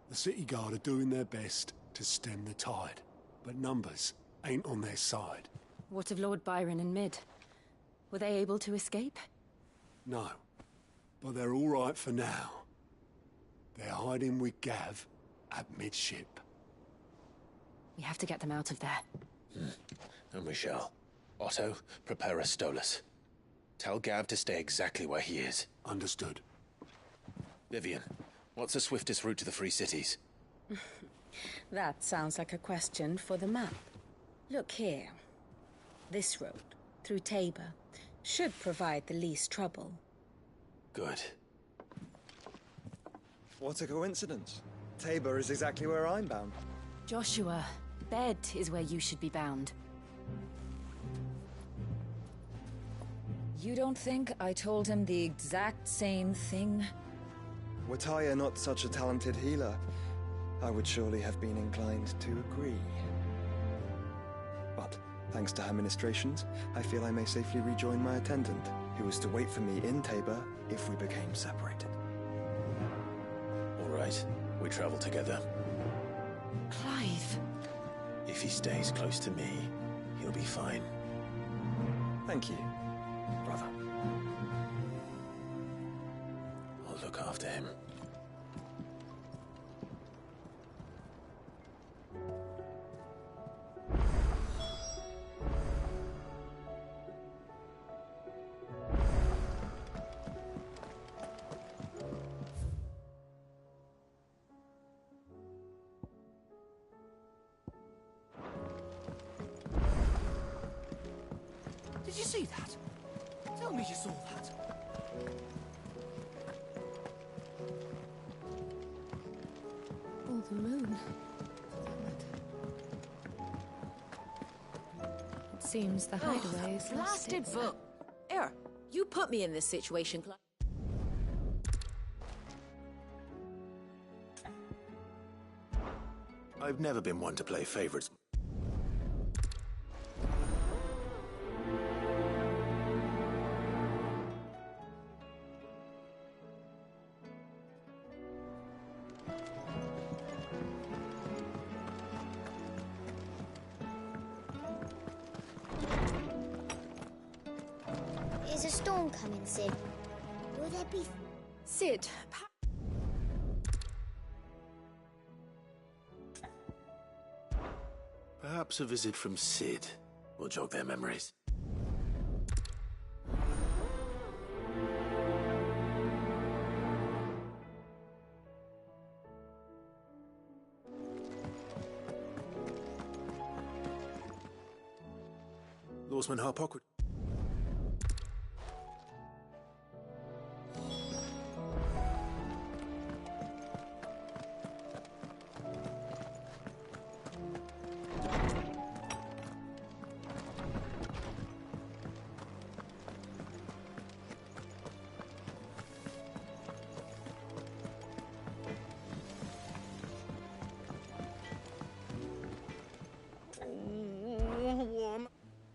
The city guard are doing their best to stem the tide, but numbers ain't on their side. What of Lord Byron and Mid? Were they able to escape? No, but they're all right for now. They're hiding with Gav at midship. We have to get them out of there. And we shall. Otto, prepare a Stolas. Tell Gav to stay exactly where he is. Understood. Vivian, what's the swiftest route to the Free Cities? That sounds like a question for the map. Look here. This road, through Tabor, should provide the least trouble. Good. What a coincidence. Tabor is exactly where I'm bound. Joshua, bed is where you should be bound. You don't think I told him the exact same thing? Were Tyre not such a talented healer, I would surely have been inclined to agree. But, thanks to her ministrations, I feel I may safely rejoin my attendant, who was to wait for me in Tabor if we became separated. All right, we travel together. Clive. If he stays close to me, he'll be fine. Thank you, brother. I'll look after him. Did you see that? Tell me you saw that. Oh, the moon. It seems the hideaway is Blasted book. Here, you put me in this situation, Clive. I've never been one to play favorites. Is a storm coming, Sid? Will there be... Sid, Perhaps a visit from Sid will jog their memories. Lawsman Harpock.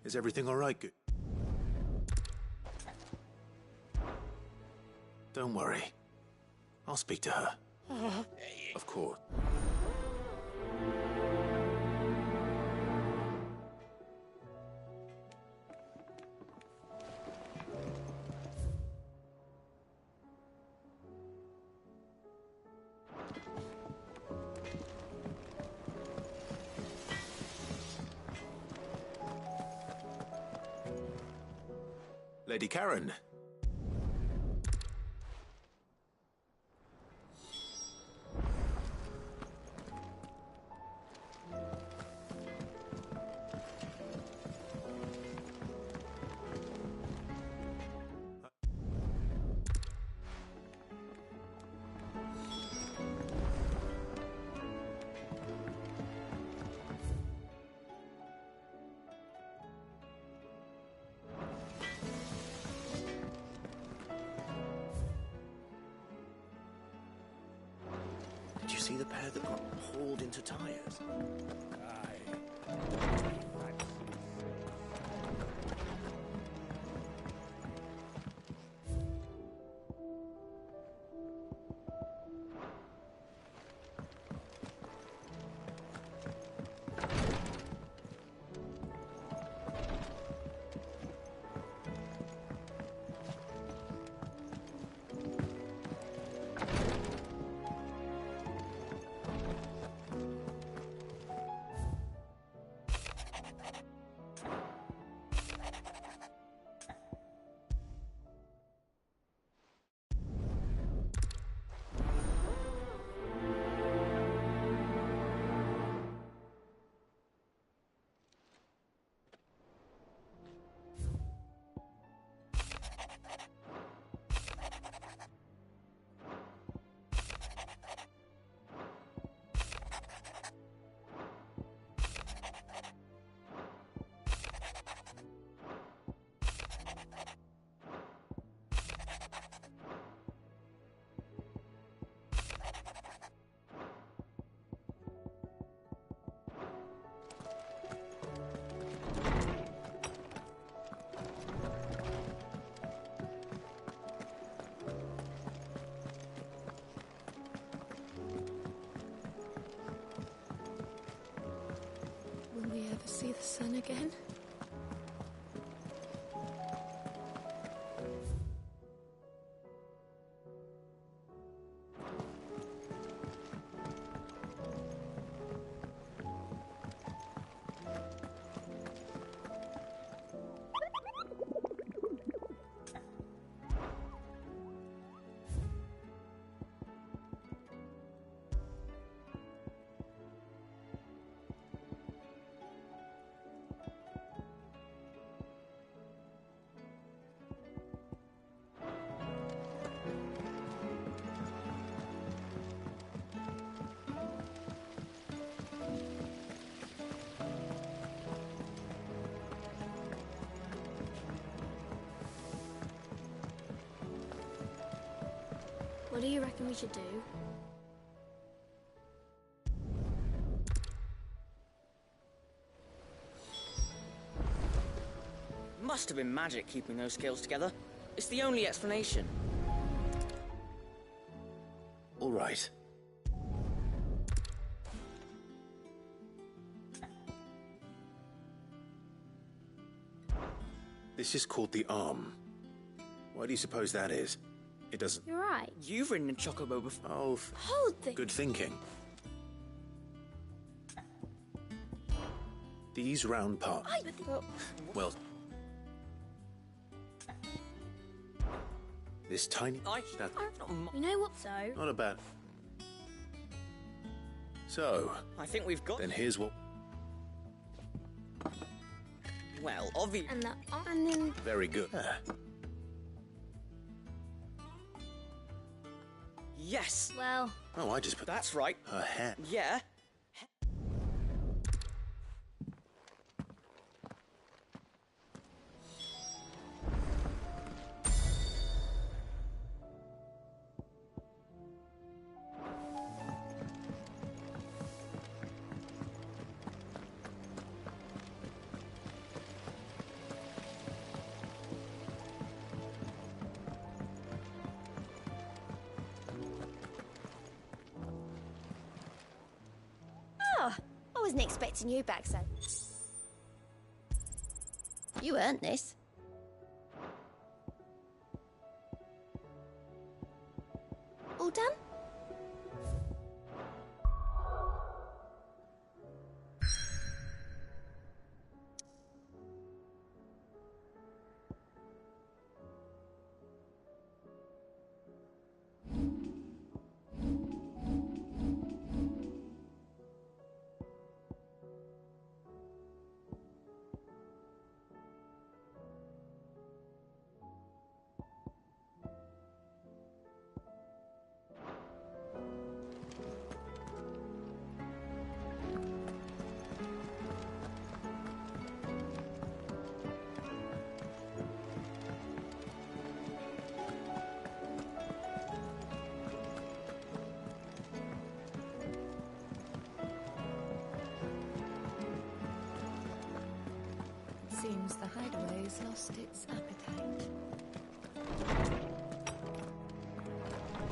Is everything all right? Don't worry. I'll speak to her. Of course. Lady Karen. Did you see the pair that got hauled into tires? Will we ever see the sun again? What do you reckon we should do? Must have been magic keeping those scales together. It's the only explanation. All right. This is called the arm. Why do you suppose that is? It doesn't... You're right. You've ridden a chocobo before. Oh, Hold things. good thinking. These round parts... Well... This tiny... That... You know what, so? Not a bad... So... I think we've got... Then here's what... Well, obviously... And then... Very good. Yes! Well... Oh, I just put... That's right. Her hair. Yeah. wasn't expecting you back, so... You earned this. All done? Seems the hideaway's lost its appetite.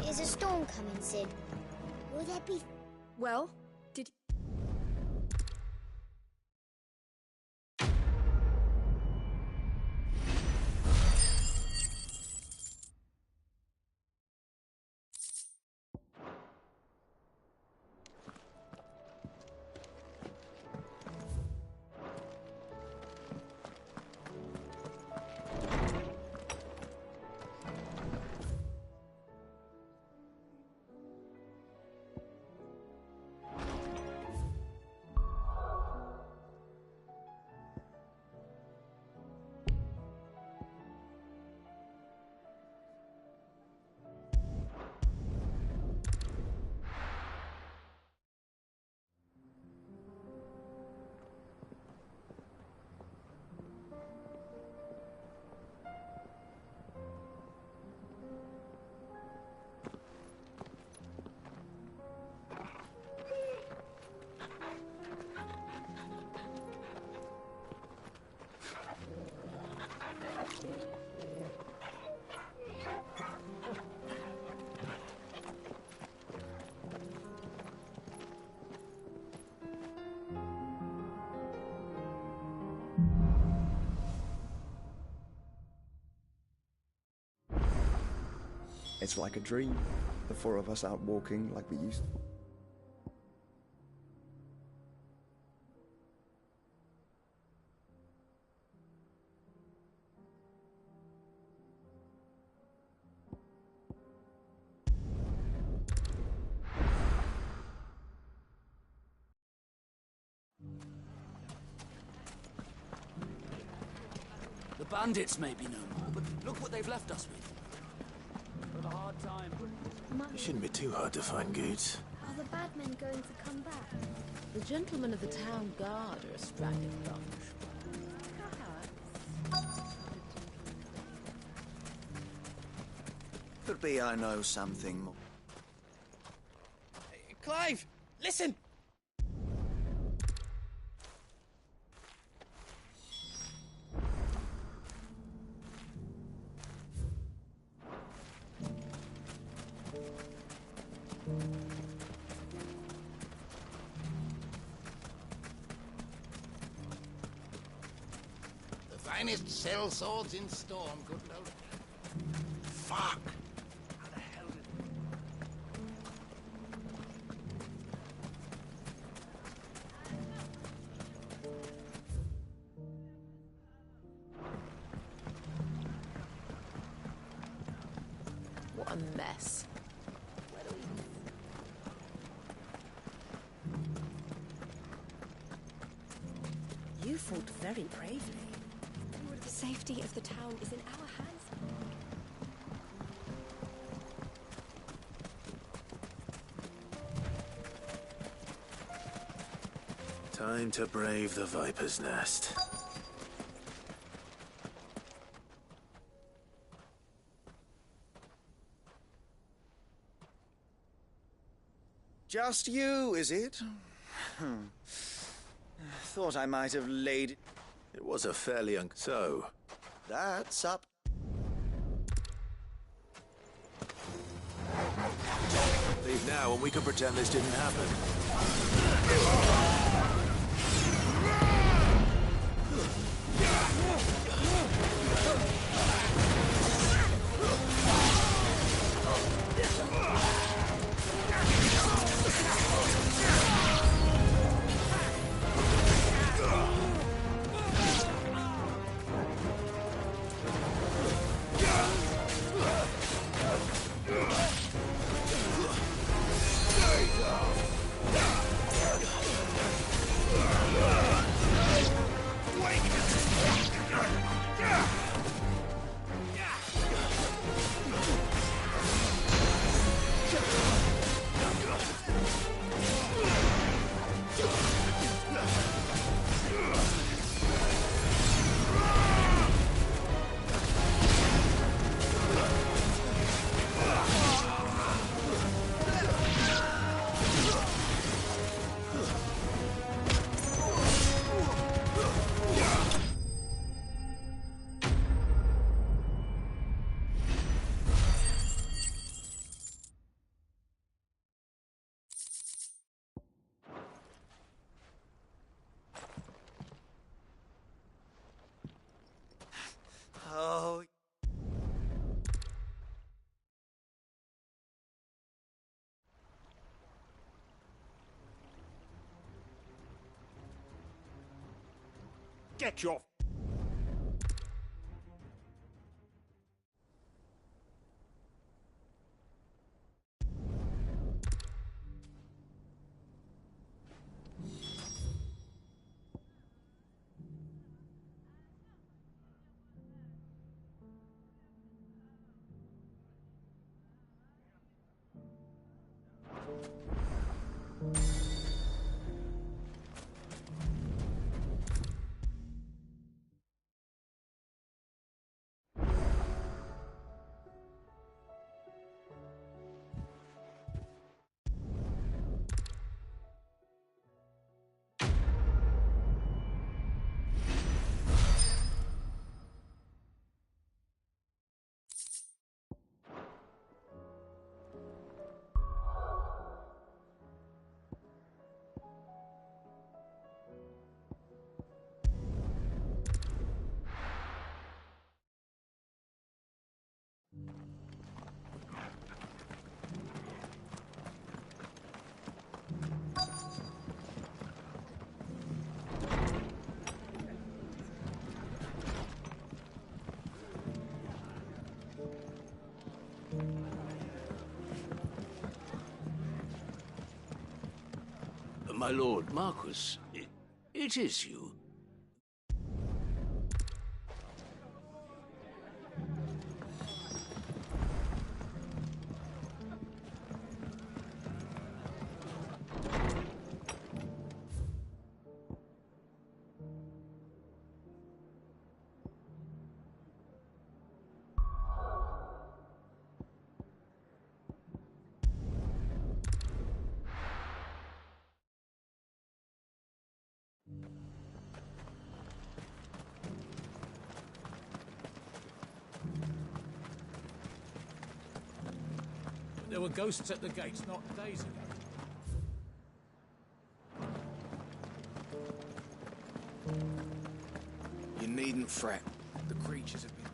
Is a storm coming, Sid? Will there be... Well, did... It's like a dream. The four of us out walking like we used to. The bandits may be no more, but look what they've left us with. Got a hard time. It shouldn't be too hard to find goods. Are the bad men going to come back? The gentlemen of the town guard are a strapping bunch. Could be I know something more. Clive, listen! The finest sell swords in Storm, good lord. Fuck! How the hell did... What a mess. You fought very bravely. The safety of the town is in our hands. Time to brave the Viper's Nest. Just you, is it? Thought I might have laid... It was a fairly So... That's up. Leave now and we can pretend this didn't happen. Get your... My lord Marquis, it is you. There were ghosts at the gates not days ago. You needn't fret. The creatures have been...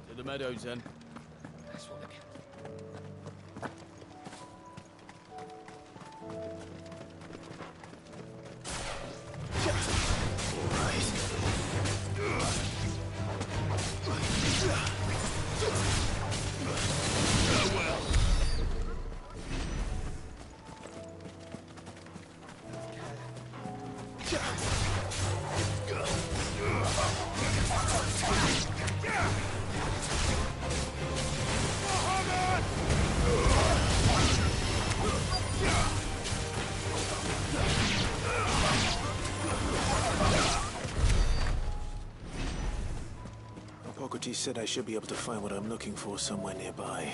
To the meadows, then. That's what they Hippocrates said I should be able to find what I'm looking for somewhere nearby.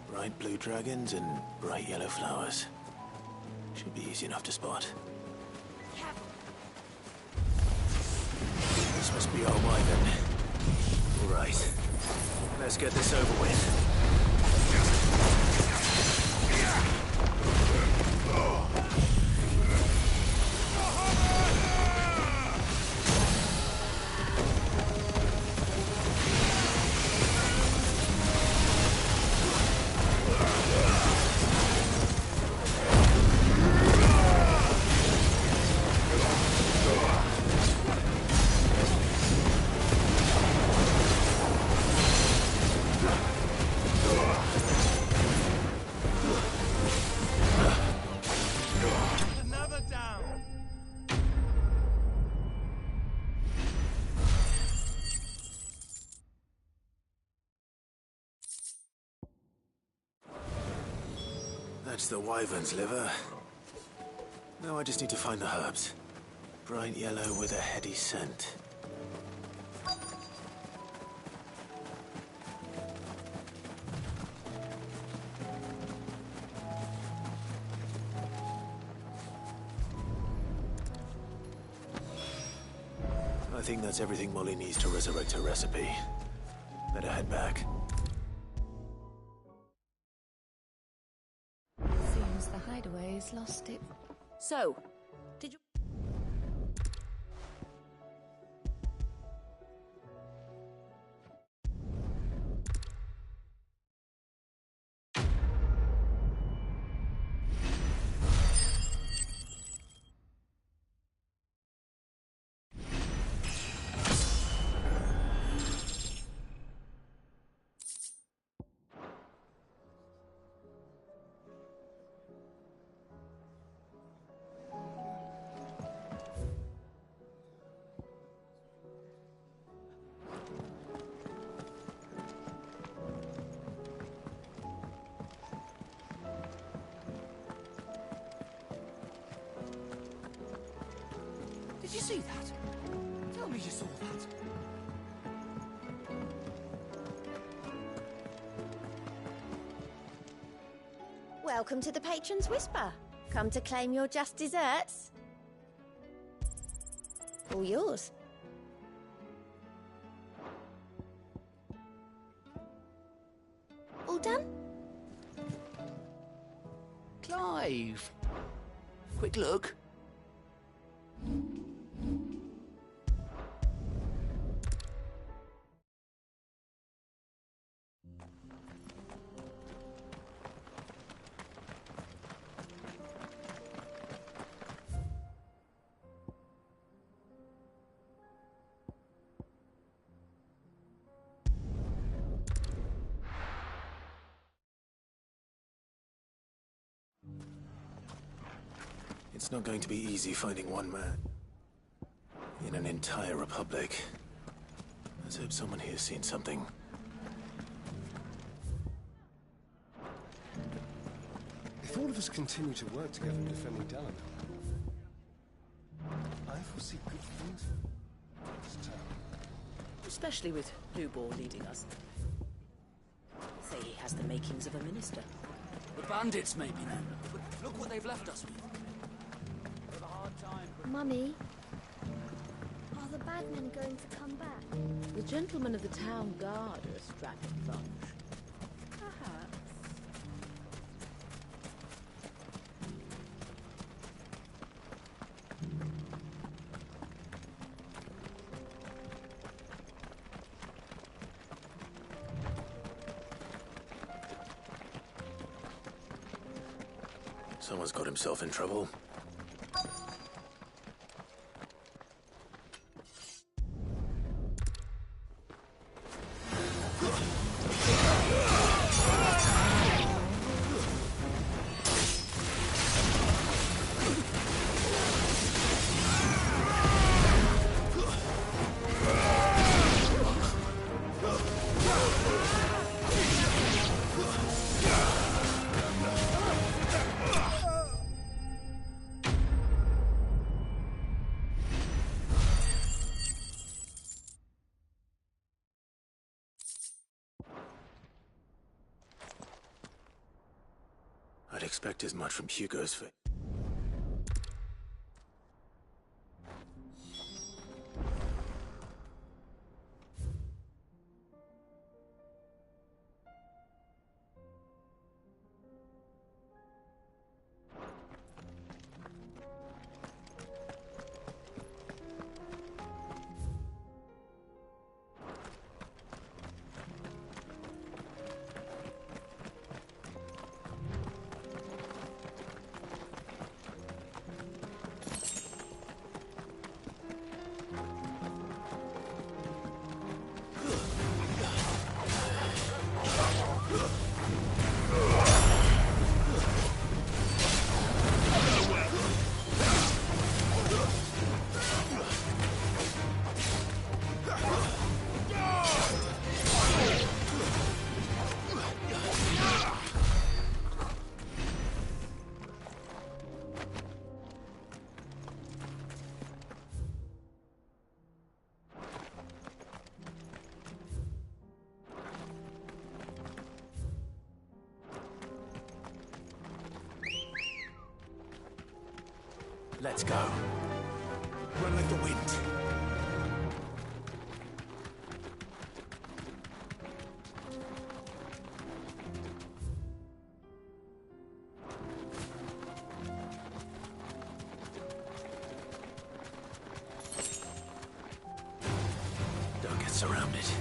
Bright blue dragons and bright yellow flowers. Should be easy enough to spot. This must be our wyvern. All right. Let's get this over with. That's the wyvern's liver. Now I just need to find the herbs. Bright yellow with a heady scent. I think that's everything Molly needs to resurrect her recipe. Better head back. Seems the hideaway So, did you... Did you see that? Tell me you saw that. Welcome to the Patron's Whisper. Come to claim your just desserts? All yours. All done? Clive! Quick look. It's not going to be easy finding one man in an entire republic. Let's hope someone here's seen something. If all of us continue to work together in defending Dalamir, I foresee good things for this town. Especially with Lubor leading us. Say he has the makings of a minister. The bandits, maybe, then. But look what they've left us with. We've a hard time. Mummy, are the bad men going to come back? The gentlemen of the town guard are a strapping bunch. Perhaps. Someone's got himself in trouble. I'd expect as much from Hugo's fate. Let's go. Run like the wind. dance around it.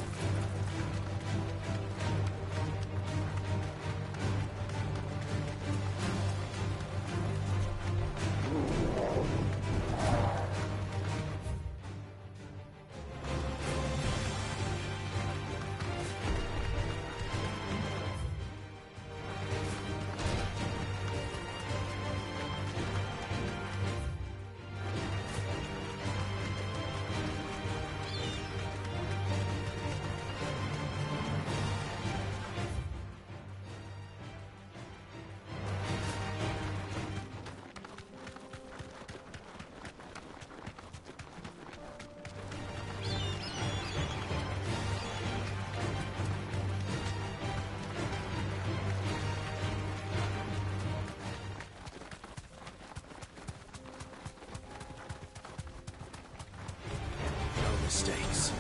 Mistakes.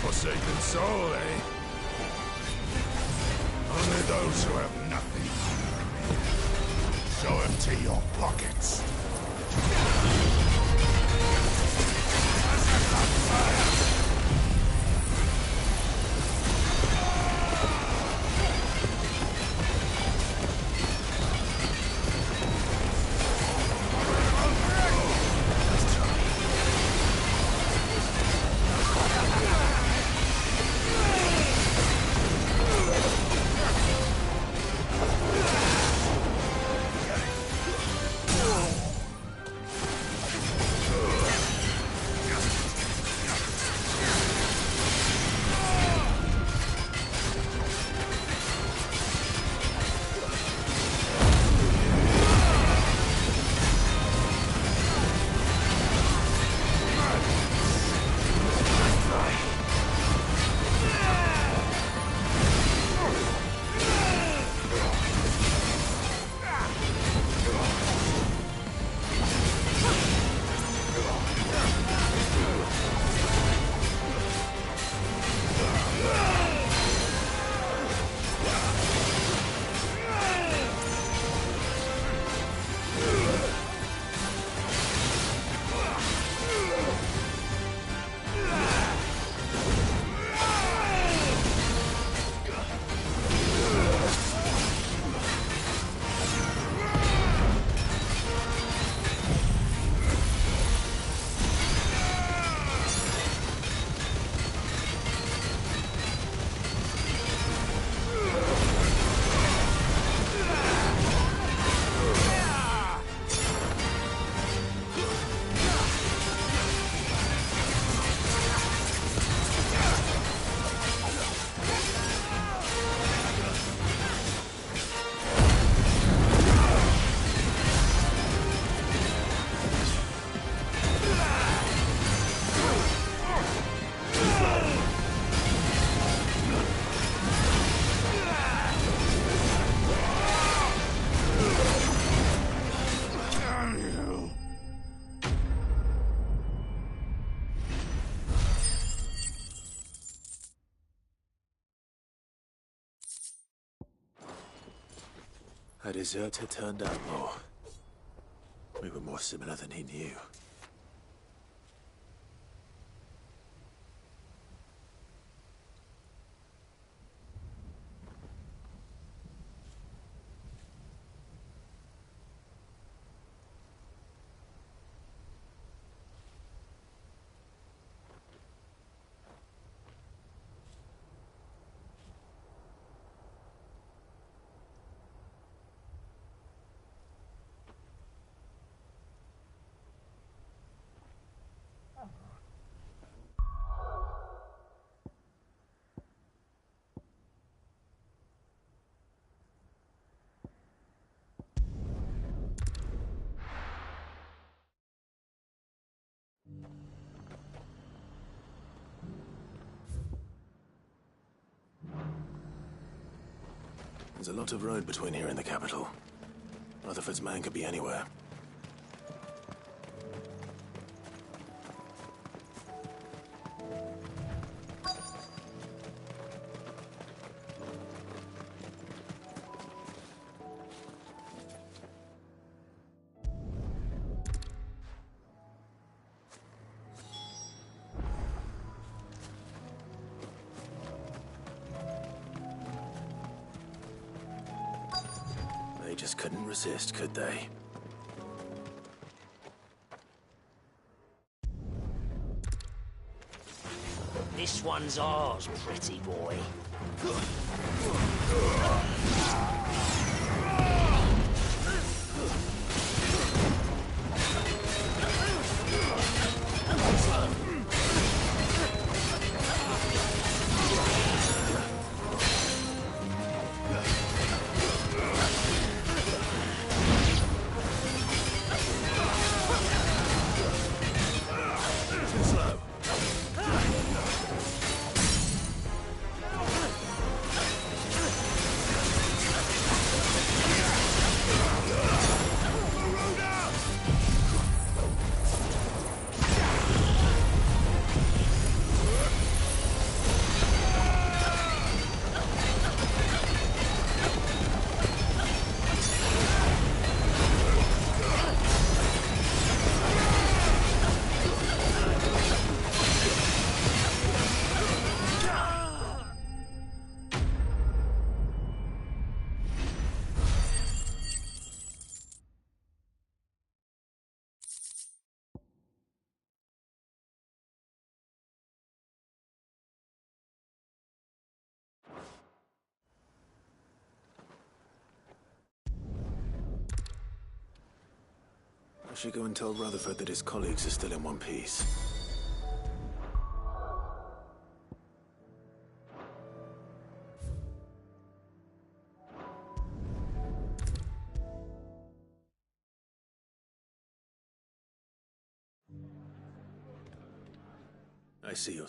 Forsaken soul, eh? Only those who have nothing. Show empty your pockets. A deserter turned outlaw. We were more similar than he knew. There's a lot of road between here and the capital. Rutherford's man could be anywhere. They just couldn't resist, could they? This one's ours, pretty boy. I should go and tell Rutherford that his colleagues are still in one piece. I see you.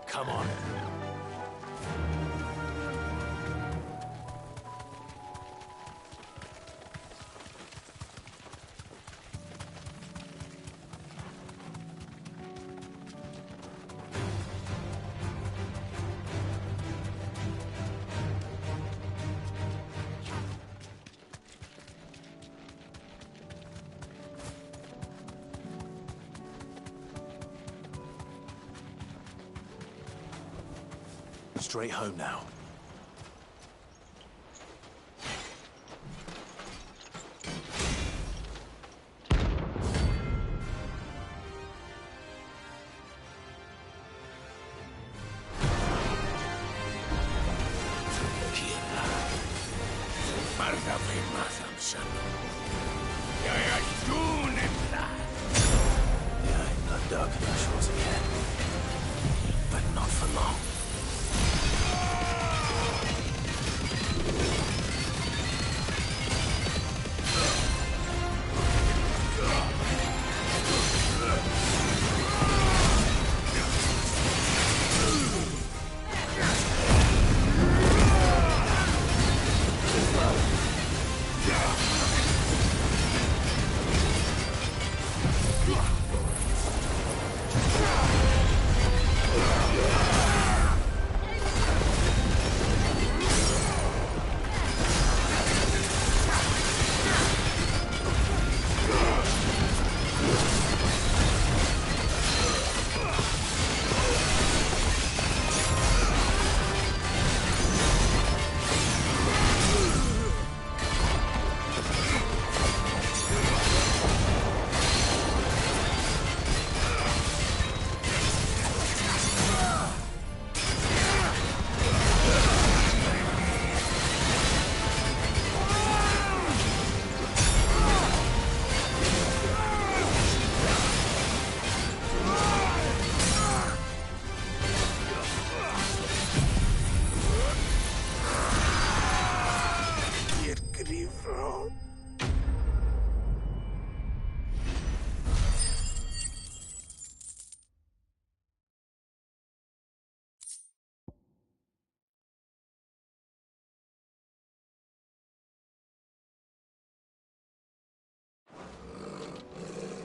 Come on. Straight home now. lovely Mathamson. Jag soon implant. Yeah, I'm dug in the shores again. But not for long.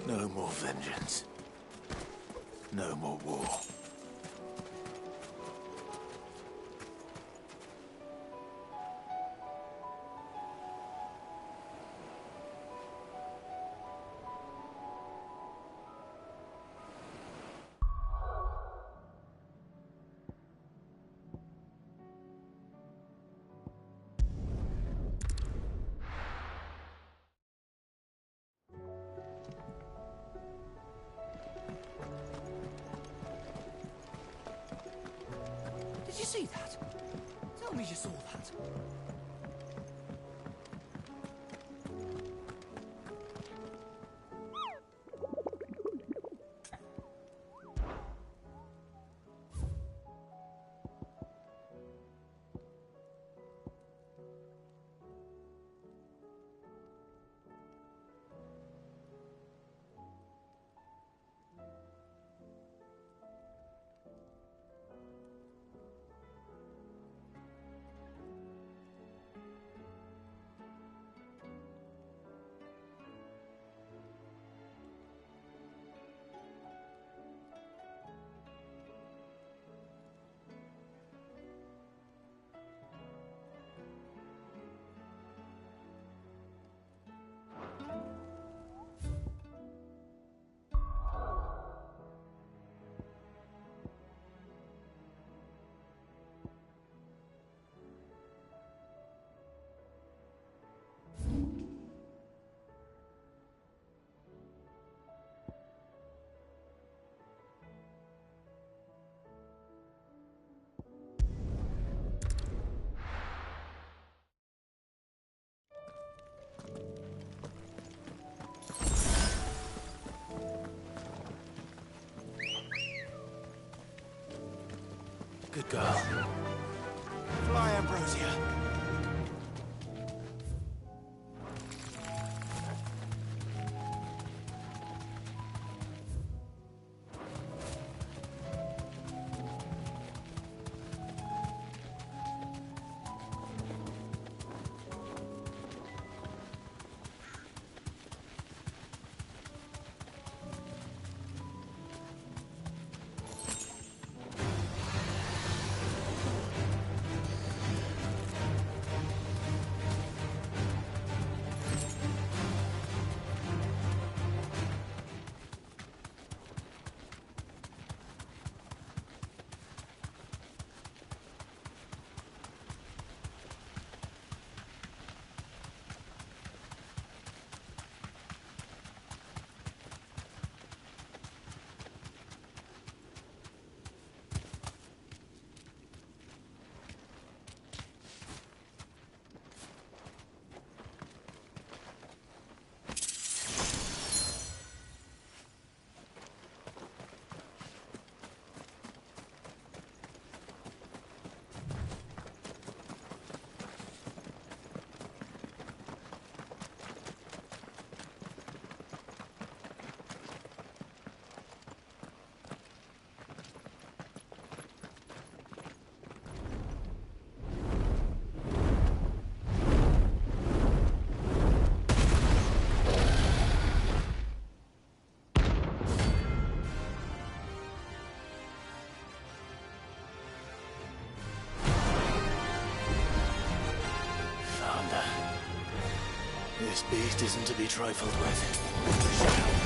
No more vengeance. No more war. Did you see that? Tell me you saw that. Good girl. Fly, Ambrosia. This beast isn't to be trifled with.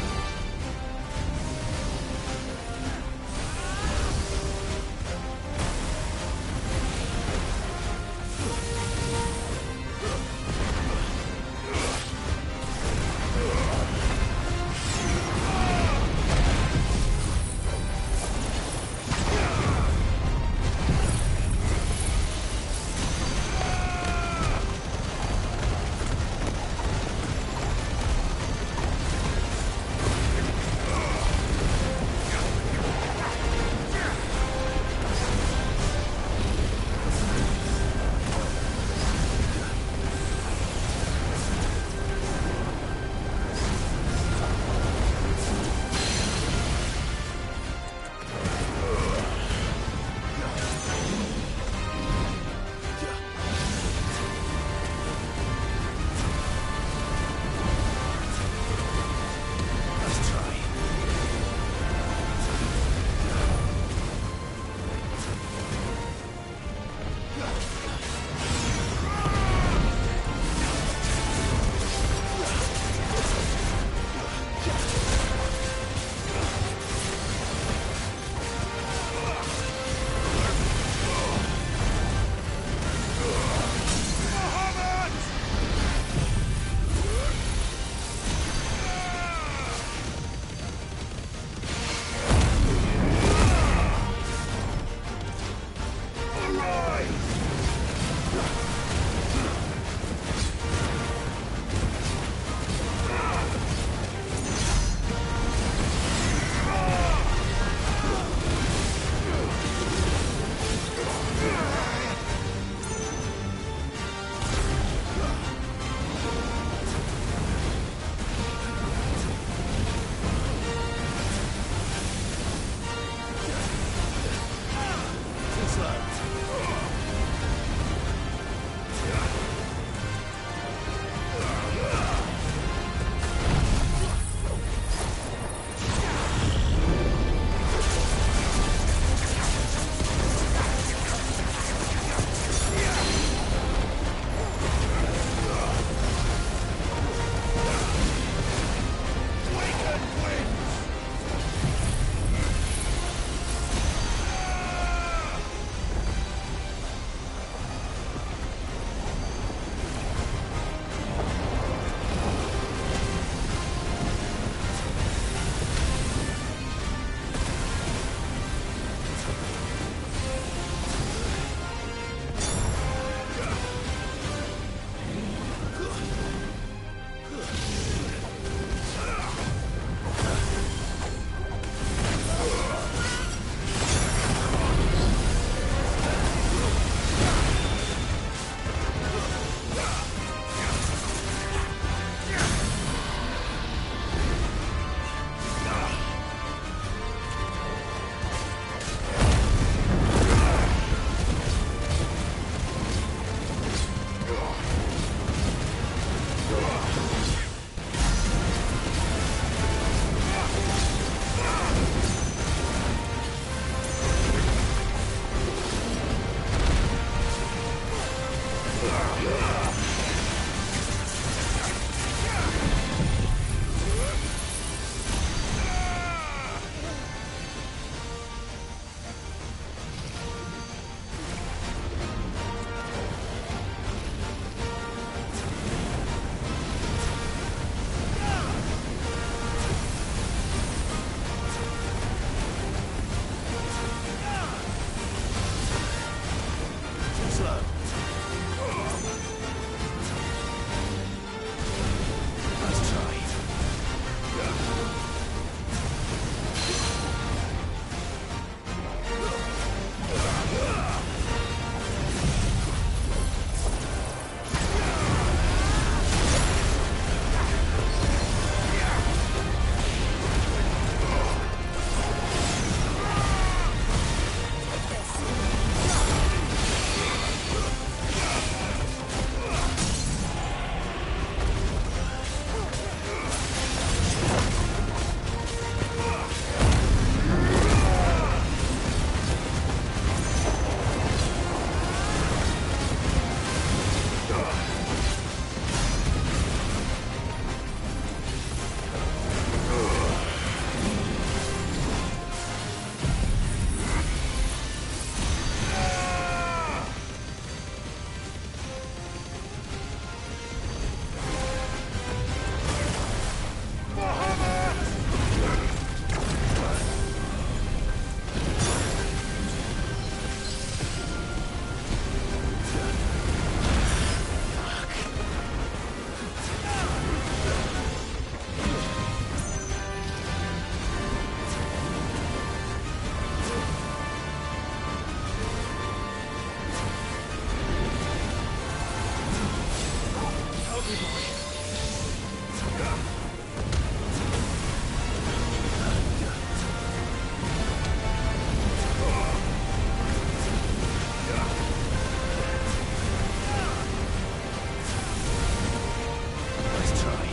lucky boy. Nice try.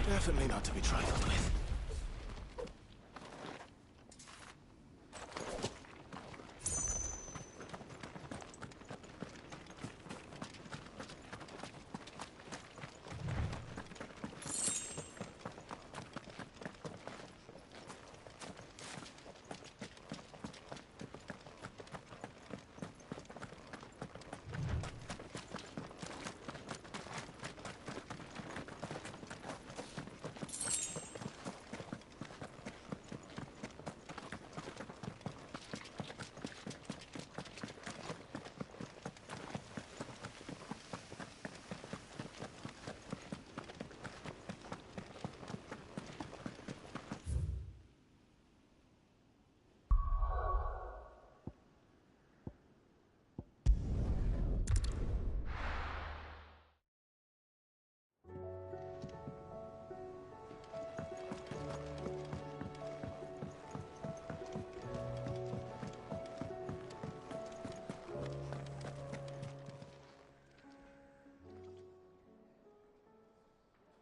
Definitely not to be trifled with.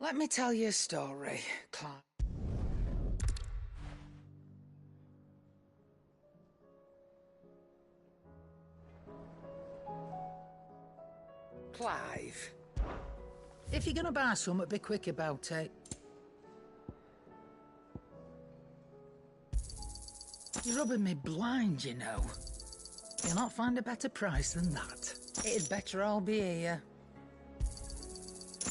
Let me tell you a story, Clive. Clive. If you're gonna buy something, be quick about it. You're rubbing me blind, you know. You'll not find a better price than that. It'd better all be here.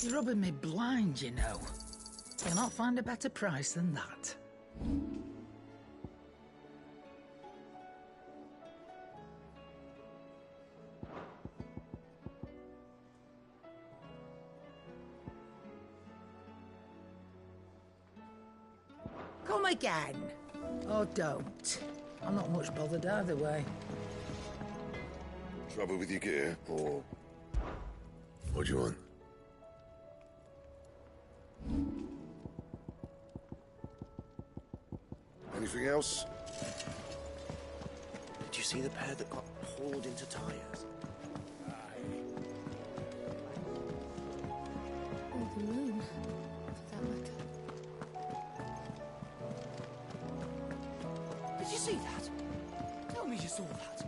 You're rubbing me blind, you know. You'll not find a better price than that. Come again. Or don't. I'm not much bothered either way. Trouble with your gear, or what do you want? Anything else? Did you see the pair that got pulled into tires? Or the moon, for that matter. Did you see that? Tell me you saw that.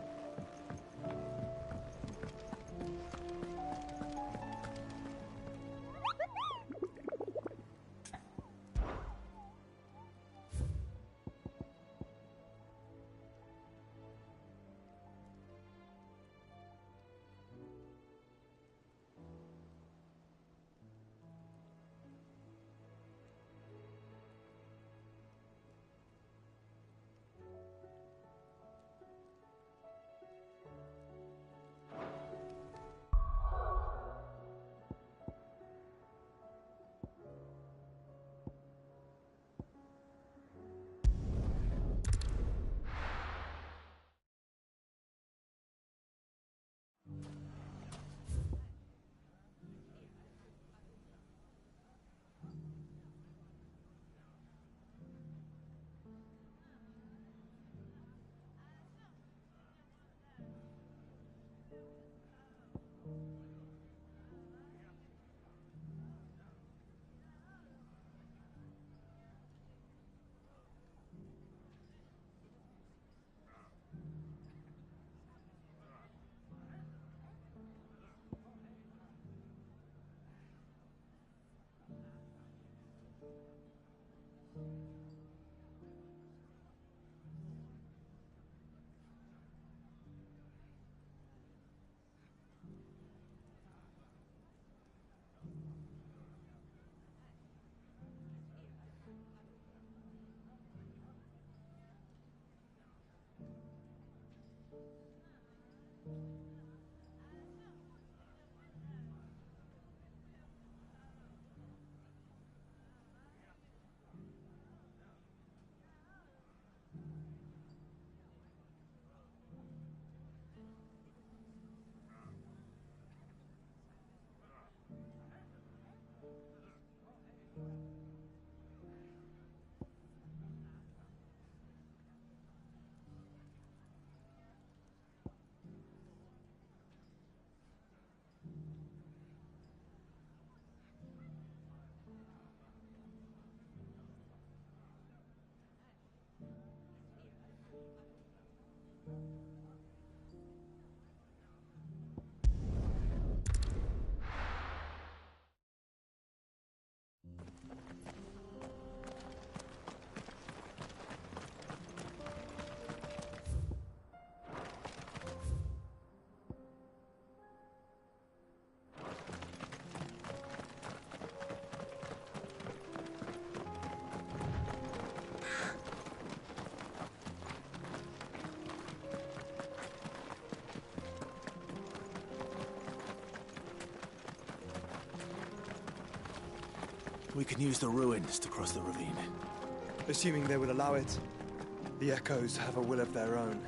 We can use the ruins to cross the ravine. Assuming they will allow it. The Echoes have a will of their own.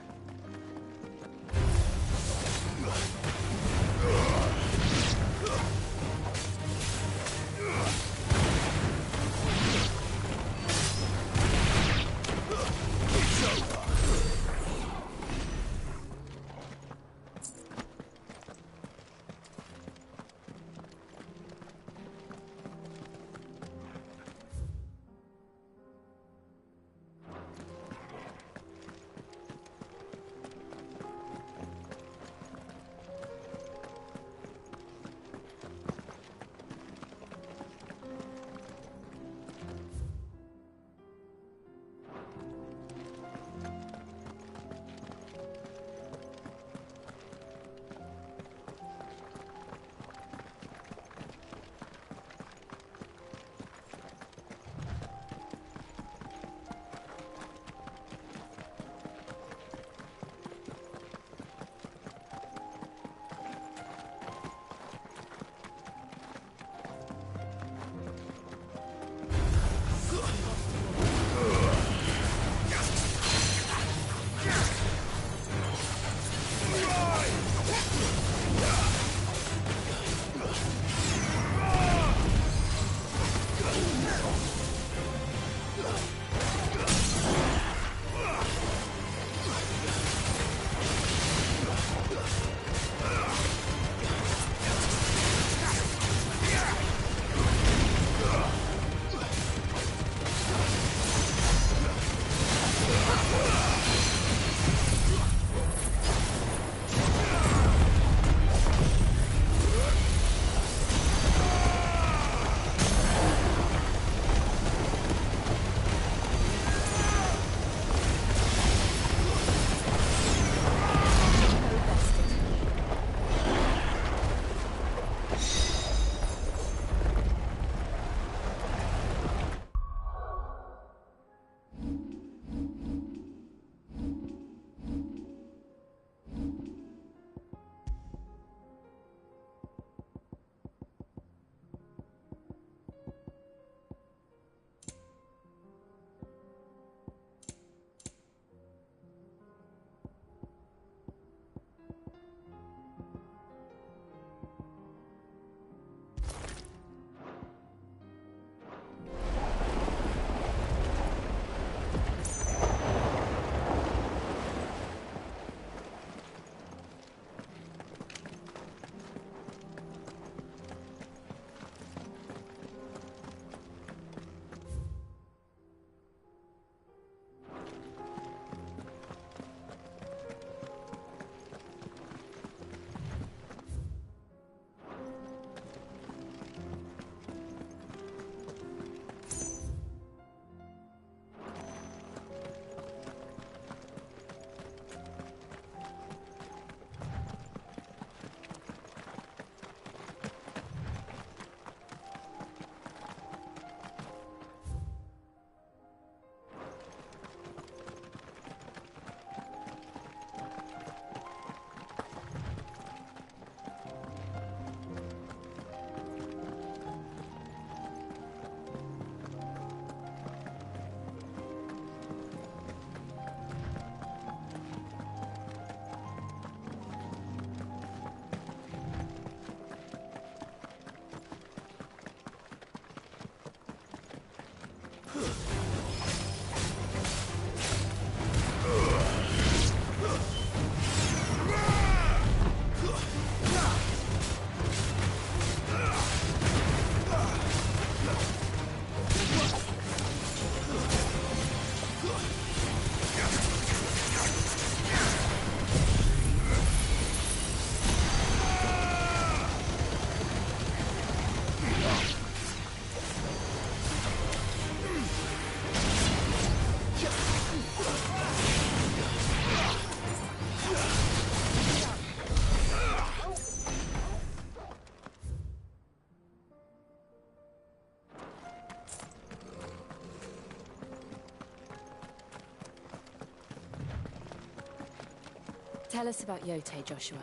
Tell us about Yote, Joshua.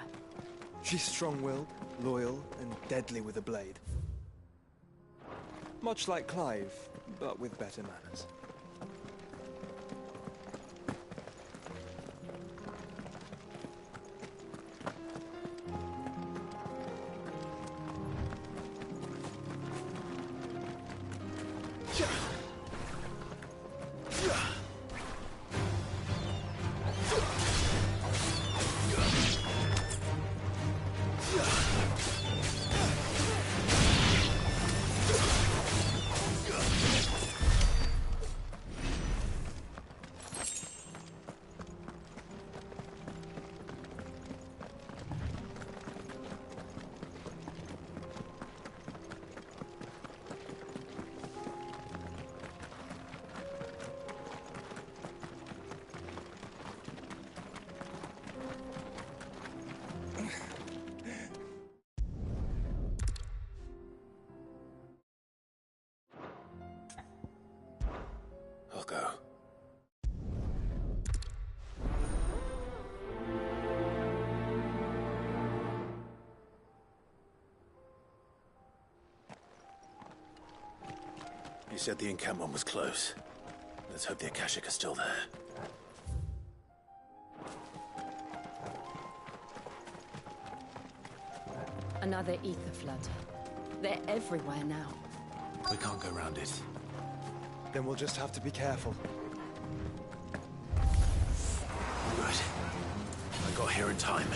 She's strong-willed, loyal, and deadly with a blade. Much like Clive, but with better manners. I'll go. You said the encampment was close. Let's hope the Akashic are still there. Another ether flood. They're everywhere now. We can't go round it. Then we'll just have to be careful. Good. I got here in time.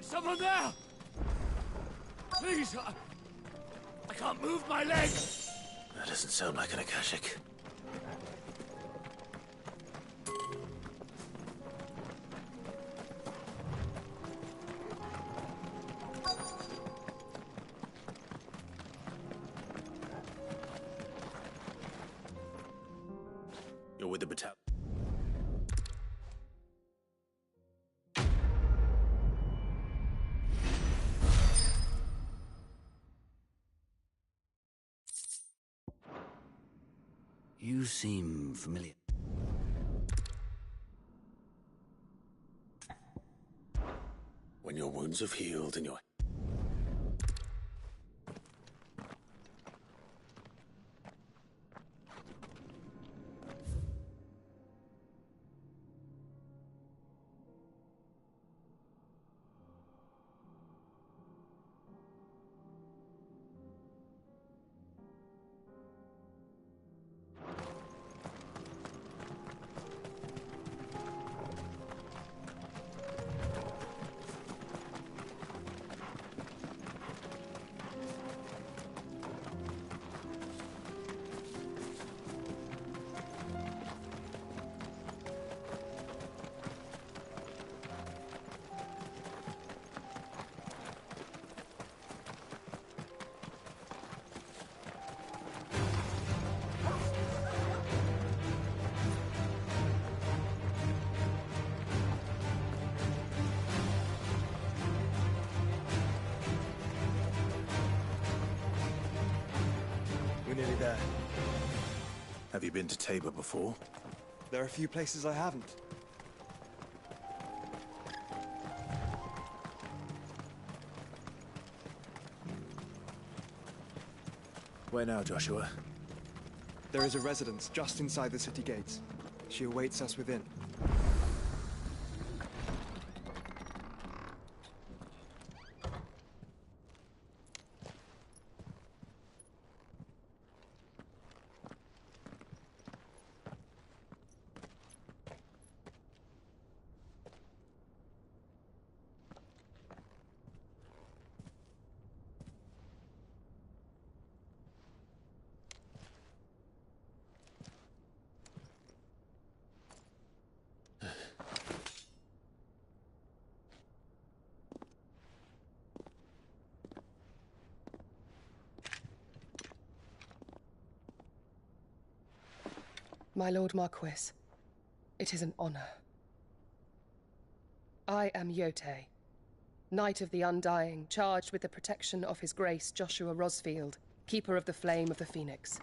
Someone there! Please, I can't move my leg! That doesn't sound like an Akashic. You're with the battalion. You seem familiar. When your wounds have healed and your... We're nearly there. Have you been to Tabor before? There are a few places I haven't. Where now, Joshua? There is a residence just inside the city gates. She awaits us within. My Lord Marquis, it is an honor. I am Yote, Knight of the Undying, charged with the protection of His Grace Joshua Rosfield, Keeper of the Flame of the Phoenix.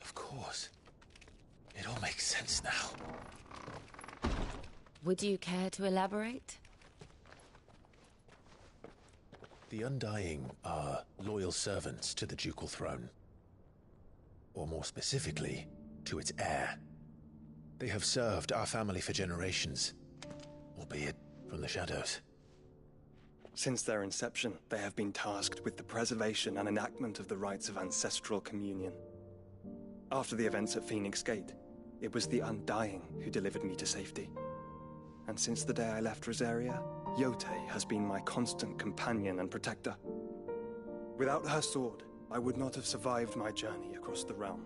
Of course. It all makes sense now. Would you care to elaborate? The Undying are loyal servants to the ducal throne. Or more specifically, to its heir. They have served our family for generations, albeit from the shadows. Since their inception, they have been tasked with the preservation and enactment of the rites of ancestral communion. After the events at Phoenix Gate, it was the Undying who delivered me to safety. And since the day I left Rosaria, Yote has been my constant companion and protector. Without her sword, I would not have survived my journey across the realm.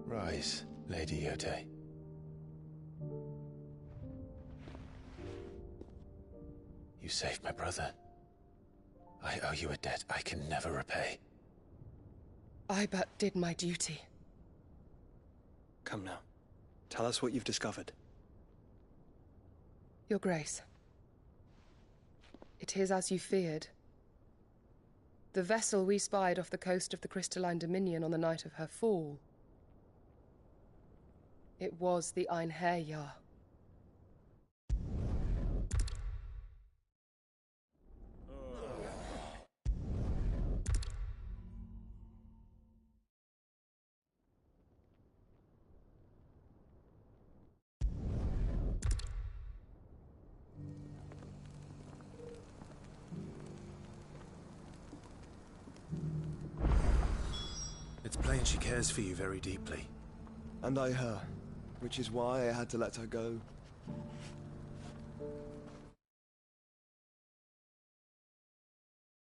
Rise, Lady Yote. You saved my brother. I owe you a debt I can never repay. I but did my duty. Come now. Tell us what you've discovered. Your Grace. It is as you feared. The vessel we spied off the coast of the Crystalline Dominion on the night of her fall. It was the Einherjar. It's plain she cares for you very deeply. And I her, which is why I had to let her go.